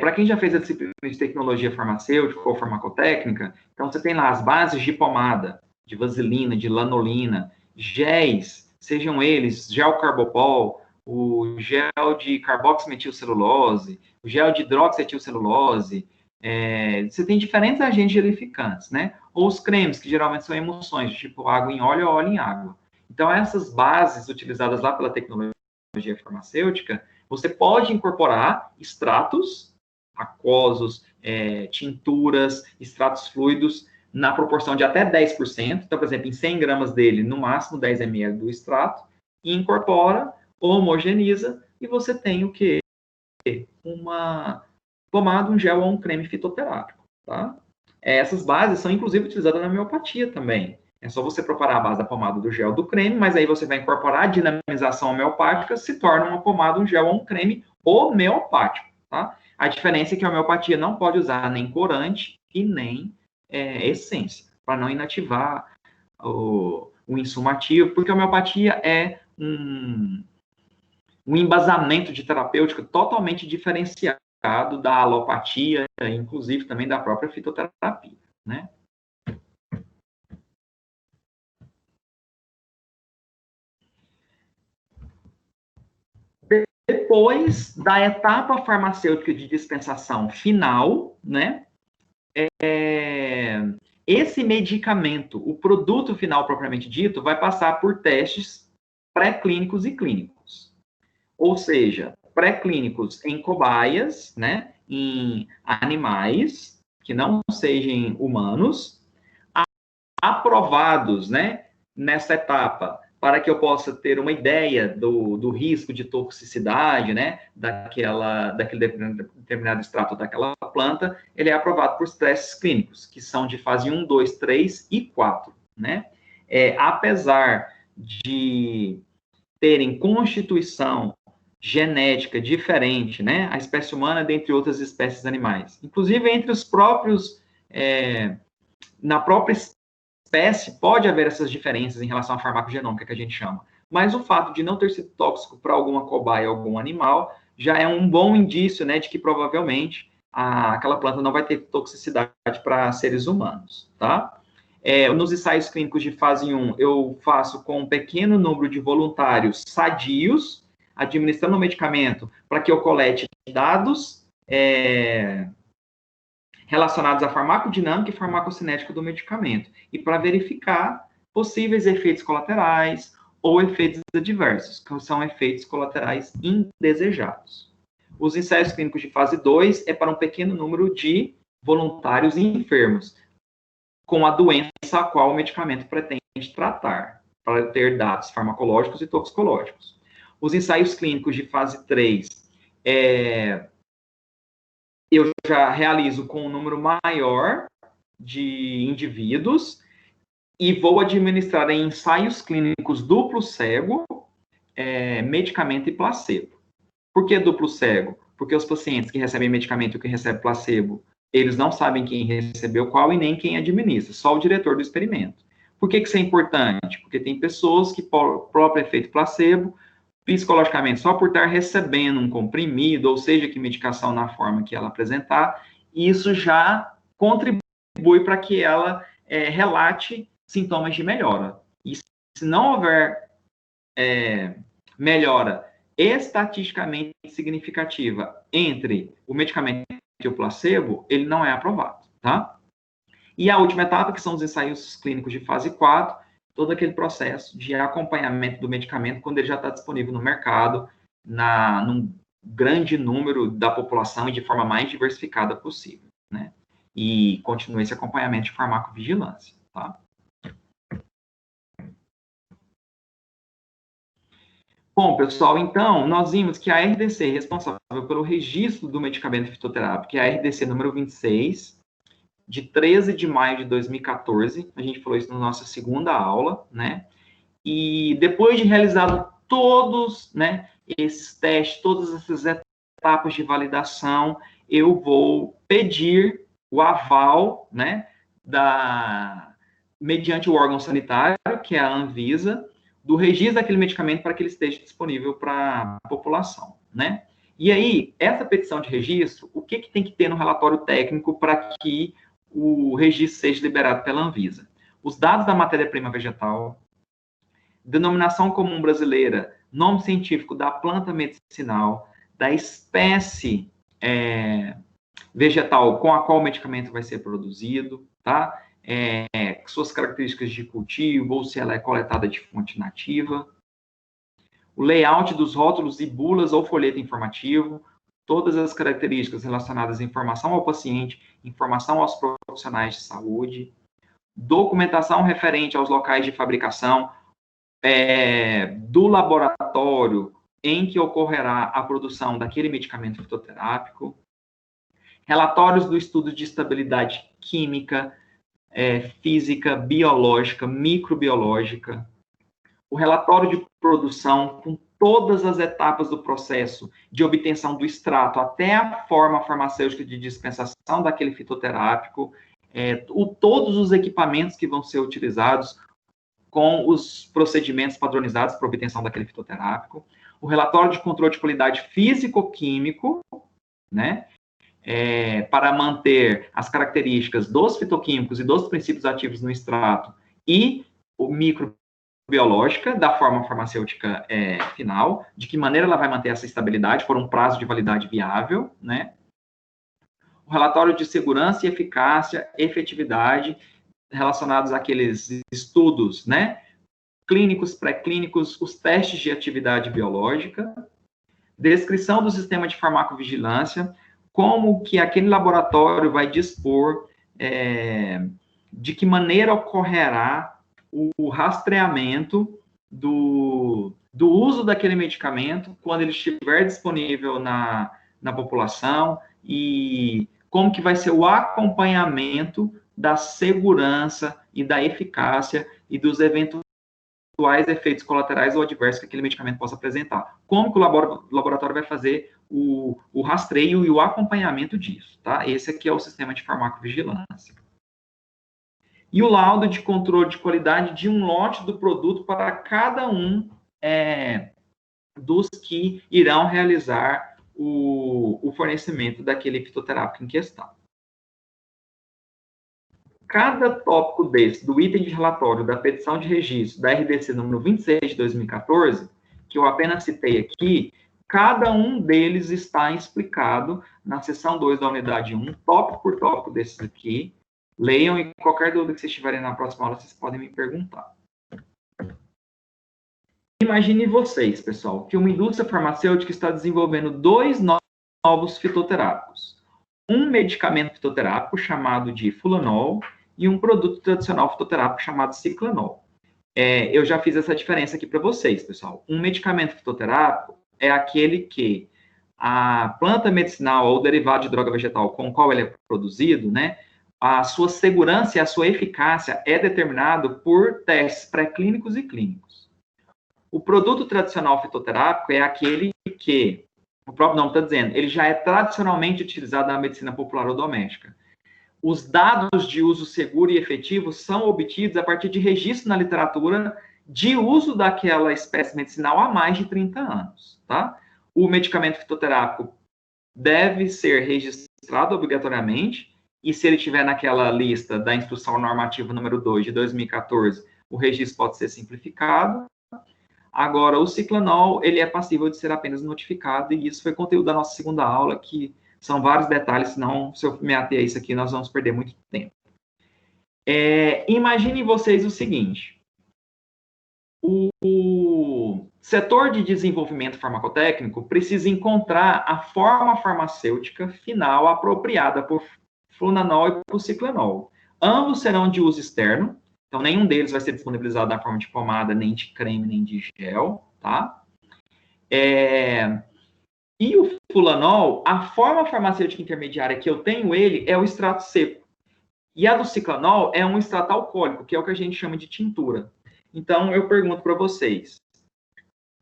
Para quem já fez a disciplina de tecnologia farmacêutica ou farmacotécnica, então você tem lá as bases de pomada, de vaselina, de lanolina, géis, sejam eles gel carbopol, o gel de carboximetilcelulose, o gel de hidroxietilcelulose, você tem diferentes agentes gelificantes, né? Ou os cremes, que geralmente são emulsões, tipo água em óleo ou óleo em água. Então, essas bases utilizadas lá pela tecnologia farmacêutica, você pode incorporar extratos aquosos, tinturas, extratos fluidos, na proporção de até 10%. Então, por exemplo, em 100 gramas dele, no máximo 10 ml do extrato, e incorpora, homogeniza, e você tem o quê? Uma pomada, um gel ou um creme fitoterápico, tá? Essas bases são, inclusive, utilizadas na homeopatia também. É só você preparar a base da pomada, do gel, do creme, mas aí você vai incorporar a dinamização homeopática, se torna uma pomada, um gel ou um creme homeopático, tá? A diferença é que a homeopatia não pode usar nem corante e nem essência, para não inativar o insumo ativo, porque a homeopatia é um embasamento de terapêutica totalmente diferenciado da alopatia, inclusive também da própria fitoterapia, né? Depois da etapa farmacêutica de dispensação final, né? Esse medicamento, o produto final propriamente dito, vai passar por testes pré-clínicos e clínicos. Ou seja, pré-clínicos em cobaias, né? Em animais que não sejam humanos, aprovados, né? Nessa etapa, para que eu possa ter uma ideia do risco de toxicidade, né, daquele determinado extrato daquela planta, ele é aprovado por testes clínicos, que são de fase 1, 2, 3 e 4, né? Apesar de terem constituição genética diferente, né, a espécie humana dentre outras espécies animais, inclusive entre os próprios, na própria espécie, pode haver essas diferenças em relação à farmacogenômica, que a gente chama. Mas o fato de não ter sido tóxico para alguma cobaia ou algum animal já é um bom indício, né, de que provavelmente aquela planta não vai ter toxicidade para seres humanos, tá? Nos ensaios clínicos de fase 1, eu faço com um pequeno número de voluntários sadios, administrando o medicamento para que eu colete dados relacionados à farmacodinâmica e farmacocinética do medicamento, e para verificar possíveis efeitos colaterais ou efeitos adversos, que são efeitos colaterais indesejados. Os ensaios clínicos de fase 2 é para um pequeno número de voluntários enfermos, com a doença a qual o medicamento pretende tratar, para ter dados farmacológicos e toxicológicos. Os ensaios clínicos de fase 3 eu já realizo com um número maior de indivíduos e vou administrar em ensaios clínicos duplo cego, medicamento e placebo. Por que duplo cego? Porque os pacientes que recebem medicamento e que recebem placebo, eles não sabem quem recebeu qual e nem quem administra, só o diretor do experimento. Por que isso é importante? Porque tem pessoas que, por próprio efeito placebo, psicologicamente, só por estar recebendo um comprimido, ou seja, que medicação na forma que ela apresentar, isso já contribui para que ela relate sintomas de melhora. E se não houver melhora estatisticamente significativa entre o medicamento e o placebo, ele não é aprovado, tá? E a última etapa, que são os ensaios clínicos de fase 4, todo aquele processo de acompanhamento do medicamento quando ele já está disponível no mercado, num grande número da população e de forma mais diversificada possível, né? E continua esse acompanhamento de farmacovigilância, tá? Bom, pessoal, então, nós vimos que a RDC responsável pelo registro do medicamento fitoterápico, que é a RDC número 26, de 13 de maio de 2014, a gente falou isso na nossa segunda aula, né? E depois de realizado todos, né, esses testes, todas essas etapas de validação, eu vou pedir o aval, né, mediante o órgão sanitário, que é a Anvisa, do registro daquele medicamento para que ele esteja disponível para a população, né? E aí, essa petição de registro, o que tem que ter no relatório técnico para que o registro seja liberado pela Anvisa? Os dados da matéria-prima vegetal, denominação comum brasileira, nome científico da planta medicinal, da espécie vegetal com a qual o medicamento vai ser produzido, tá? Suas características de cultivo, ou se ela é coletada de fonte nativa, o layout dos rótulos e bulas ou folheto informativo, todas as características relacionadas à informação ao paciente, informação aos profissionais de saúde, documentação referente aos locais de fabricação do laboratório em que ocorrerá a produção daquele medicamento fitoterápico, relatórios do estudo de estabilidade química, física, biológica, microbiológica, o relatório de produção com todas as etapas do processo de obtenção do extrato até a forma farmacêutica de dispensação daquele fitoterápico, todos os equipamentos que vão ser utilizados com os procedimentos padronizados para obtenção daquele fitoterápico, o relatório de controle de qualidade físico-químico, né? Para manter as características dos fitoquímicos e dos princípios ativos no extrato e o microbiológica da forma farmacêutica final, de que maneira ela vai manter essa estabilidade por um prazo de validade viável, né? O relatório de segurança e eficácia, efetividade, relacionados àqueles estudos, né? Clínicos, pré-clínicos, os testes de atividade biológica, descrição do sistema de farmacovigilância, como que aquele laboratório vai dispor, de que maneira ocorrerá o rastreamento do uso daquele medicamento quando ele estiver disponível na população e como que vai ser o acompanhamento da segurança e da eficácia e dos eventuais efeitos colaterais ou adversos que aquele medicamento possa apresentar. Como que o laboratório vai fazer o rastreio e o acompanhamento disso, tá? Esse aqui é o sistema de farmacovigilância. E o laudo de controle de qualidade de um lote do produto para cada um dos que irão realizar o fornecimento daquele fitoterápico em questão. Cada tópico desse, do item de relatório da petição de registro da RDC número 26 de 2014, que eu apenas citei aqui, cada um deles está explicado na seção 2 da unidade 1, tópico por tópico desses aqui. Leiam e qualquer dúvida que vocês tiverem na próxima aula, vocês podem me perguntar. Imagine vocês, pessoal, que uma indústria farmacêutica está desenvolvendo 2 novos fitoterápicos. Um medicamento fitoterápico chamado de Fulanol e um produto tradicional fitoterápico chamado Ciclanol. Eu já fiz essa diferença aqui para vocês, pessoal. Um medicamento fitoterápico é aquele que a planta medicinal ou derivado de droga vegetal com o qual ele é produzido, né, a sua segurança e a sua eficácia é determinado por testes pré-clínicos e clínicos. O produto tradicional fitoterápico é aquele que, o próprio nome está dizendo, ele já é tradicionalmente utilizado na medicina popular ou doméstica. Os dados de uso seguro e efetivo são obtidos a partir de registro na literatura de uso daquela espécie medicinal há mais de 30 anos, tá? O medicamento fitoterápico deve ser registrado obrigatoriamente, e se ele estiver naquela lista da Instrução Normativa número 2 de 2014, o registro pode ser simplificado. Agora, o Ciclanol, ele é passível de ser apenas notificado, e isso foi conteúdo da nossa segunda aula, que são vários detalhes, senão, se eu me ater a isso aqui, nós vamos perder muito tempo. Imaginem vocês o seguinte. O setor de desenvolvimento farmacotécnico precisa encontrar a forma farmacêutica final apropriada por Flunanol e por Ciclanol. Ambos serão de uso externo, então nenhum deles vai ser disponibilizado na forma de pomada, nem de creme, nem de gel, tá? E o Fulanol, a forma farmacêutica intermediária que eu tenho ele é o extrato seco. E a do Ciclanol é um extrato alcoólico, que é o que a gente chama de tintura. Então, eu pergunto para vocês,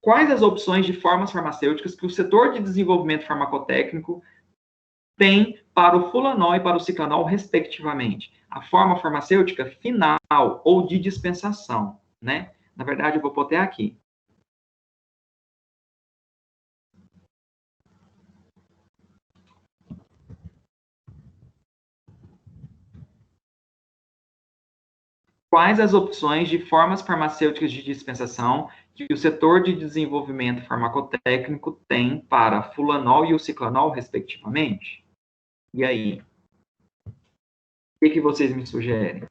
quais as opções de formas farmacêuticas que o setor de desenvolvimento farmacotécnico tem para o Fulanol e para o Ciclanol, respectivamente? A forma farmacêutica final ou de dispensação, né? Na verdade, eu vou botar aqui. Quais as opções de formas farmacêuticas de dispensação que o setor de desenvolvimento farmacotécnico tem para Fulanol e o Ciclanol, respectivamente? E aí? O que vocês me sugerem?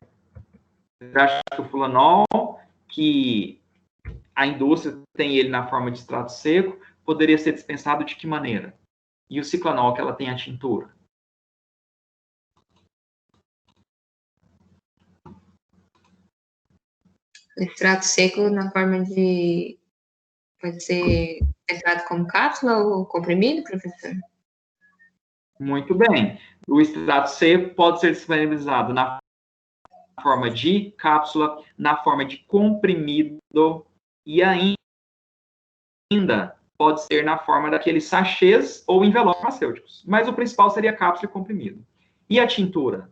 Você acha que o Fulanol, que a indústria tem ele na forma de extrato seco, poderia ser dispensado de que maneira? E o Ciclanol, que ela tem a tintura? Extrato seco na forma de... Pode ser extrato como cápsula ou comprimido, professor? Muito bem. O extrato seco pode ser disponibilizado na forma de cápsula, na forma de comprimido e ainda pode ser na forma daqueles sachês ou envelopes farmacêuticos. Mas o principal seria cápsula e comprimido. E a tintura?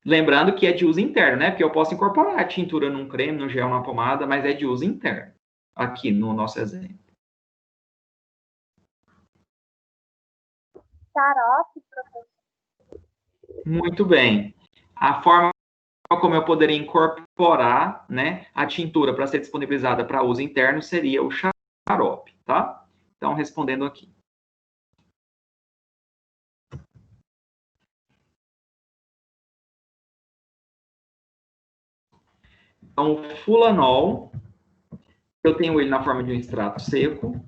Lembrando que é de uso interno, né? Porque eu posso incorporar a tintura num creme, num gel, numa pomada, mas é de uso interno. Aqui no nosso exemplo. xarope, professor. Muito bem. A forma como eu poderia incorporar, né, a tintura para ser disponibilizada para uso interno seria o xarope, tá? Então, respondendo aqui. Então, o fulanol, eu tenho ele na forma de um extrato seco.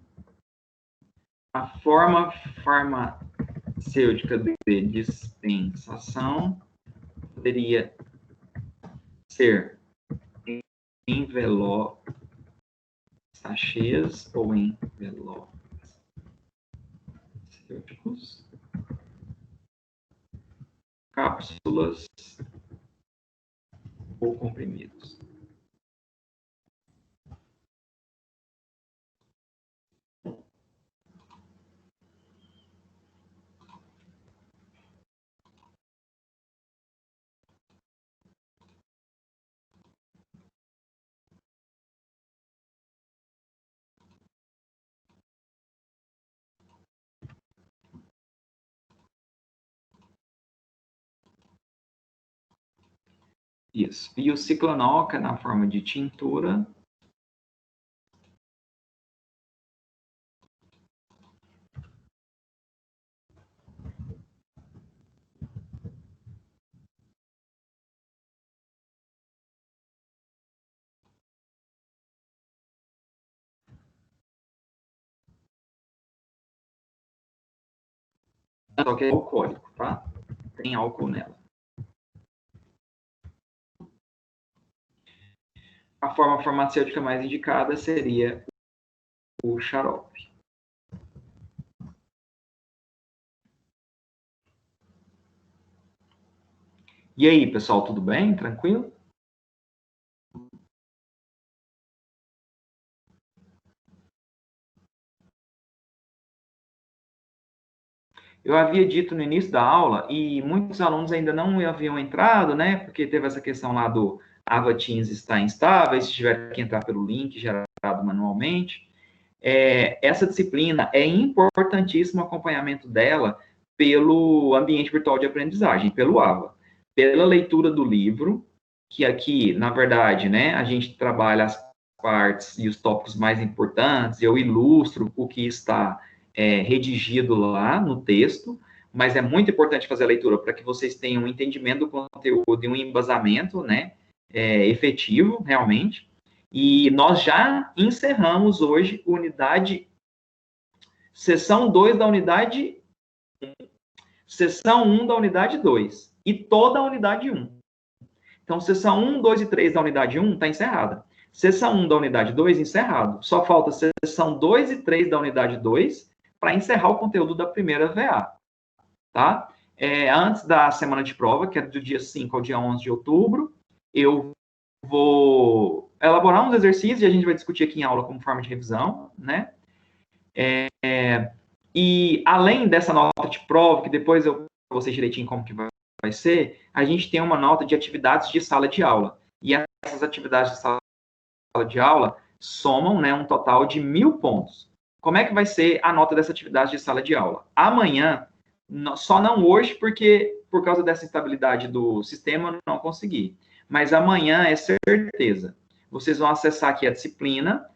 A forma farmacêutica de dispensação poderia ser em envelopes, sachês ou envelopes farmacêuticos, cápsulas ou comprimidos. Isso. E o ciclanol, que é na forma de tintura. Só que é alcoólico, tá? Tem álcool nela. A forma farmacêutica mais indicada seria o xarope. E aí, pessoal, tudo bem? Tranquilo? Eu havia dito no início da aula, e muitos alunos ainda não haviam entrado, né? Porque teve essa questão lá do Ava Teams está instável, se tiver que entrar pelo link gerado manualmente. Essa disciplina é importantíssimo o acompanhamento dela pelo ambiente virtual de aprendizagem, pelo AVA. Pela leitura do livro, que aqui, na verdade, né, a gente trabalha as partes e os tópicos mais importantes, eu ilustro o que está redigido lá no texto, mas é muito importante fazer a leitura para que vocês tenham um entendimento do conteúdo e um embasamento, né, efetivo, realmente. E nós já encerramos hoje sessão 2 da unidade 1, sessão 1 da unidade 2 e toda a unidade 1. Então, sessão 1, 2 e 3 da unidade 1 está encerrada. Sessão 1 da unidade 2, encerrado. Só falta sessão 2 e 3 da unidade 2 para encerrar o conteúdo da primeira VA. Tá? Antes da semana de prova, que é do dia 5 ao dia 11 de outubro, eu vou elaborar uns exercícios e a gente vai discutir aqui em aula como forma de revisão, né? E além dessa nota de prova, que depois eu para vocês direitinho como que vai ser, a gente tem uma nota de atividades de sala de aula. E essas atividades de sala de aula somam, né, um total de 1.000 pontos. Como é que vai ser a nota dessa atividade de sala de aula? Amanhã, só não hoje, porque por causa dessa instabilidade do sistema, eu não consegui. Mas amanhã é certeza. Vocês vão acessar aqui a disciplina.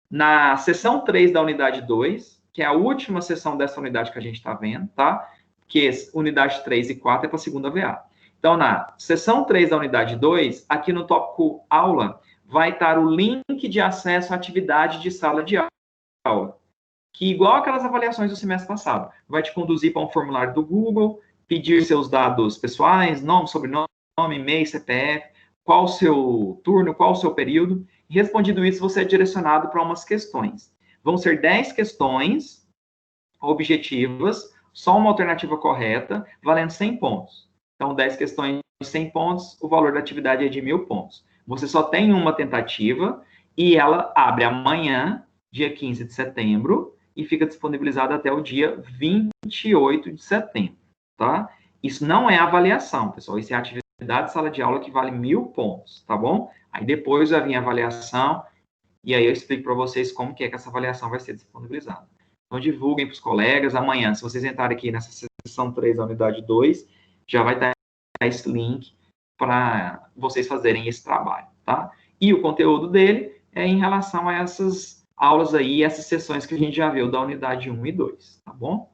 Na sessão 3 da unidade 2, que é a última sessão dessa unidade que a gente está vendo, tá? Que unidade 3 e 4 é para a segunda VA. Então, na sessão 3 da unidade 2, aqui no tópico aula, vai estar o link de acesso à atividade de sala de aula. Que, igual aquelas avaliações do semestre passado, vai te conduzir para um formulário do Google, pedir seus dados pessoais, nome, sobrenome, e-mail, CPF, qual o seu turno, qual o seu período. E respondido isso, você é direcionado para umas questões. Vão ser 10 questões objetivas, só uma alternativa correta, valendo 100 pontos. Então, 10 questões de 100 pontos, o valor da atividade é de 1.000 pontos. Você só tem uma tentativa e ela abre amanhã, dia 15 de setembro, e fica disponibilizada até o dia 28 de setembro, tá? Isso não é avaliação, pessoal, isso é atividade de sala de aula que vale 1.000 pontos, tá bom? Aí depois vai vir a avaliação, e aí eu explico para vocês como que essa avaliação vai ser disponibilizada. Então, divulguem para os colegas. Amanhã, se vocês entrarem aqui nessa sessão 3 da unidade 2, já vai estar esse link para vocês fazerem esse trabalho, tá? E o conteúdo dele é em relação a essas aulas aí, essas sessões que a gente já viu da unidade 1 e 2, tá bom?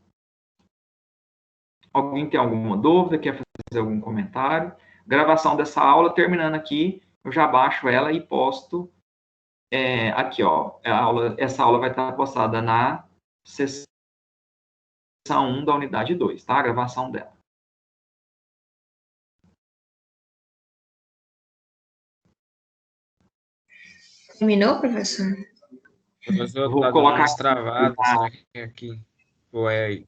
Alguém tem alguma dúvida, quer fazer algum comentário? Gravação dessa aula, terminando aqui, eu já baixo ela e posto aqui, ó. Essa aula vai estar postada na sessão 1 da unidade 2, tá? A gravação dela. Terminou, professor? Professor, Vou tá colocar dando umas travadas, será que é aqui? Ou é aí?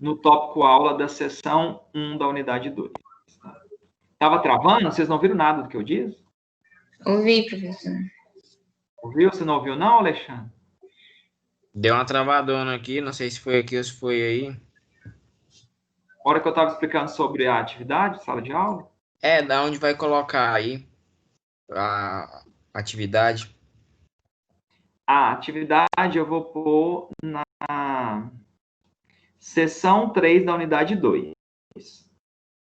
no tópico aula da sessão 1 da unidade 2. Tava travando? Vocês não viram nada do que eu disse? Ouvi, professor. Ouviu? Você não ouviu não, Alexandre? Deu uma travadona aqui, não sei se foi aqui ou se foi aí. A hora que eu estava explicando sobre a atividade, sala de aula? Da onde vai colocar aí a atividade? A atividade eu vou pôr na sessão 3 da unidade 2.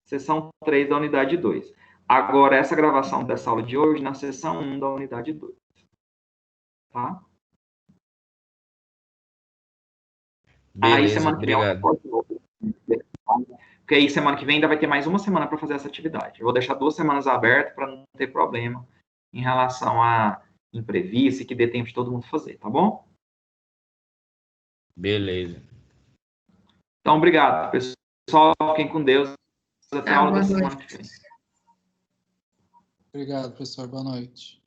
Sessão 3 da unidade 2. Agora, essa gravação dessa aula de hoje na sessão 1 da unidade 2. Tá? Beleza, aí, semana que vem, obrigado. porque aí, semana que vem, ainda vai ter mais uma semana para fazer essa atividade. Eu vou deixar 2 semanas abertas para não ter problema em relação a imprevisto e que dê tempo de todo mundo fazer, tá bom? Beleza. Então, obrigado, pessoal. Fiquem com Deus. Até a aula da Boa semana noite. que vem. Obrigado, professor. Boa noite.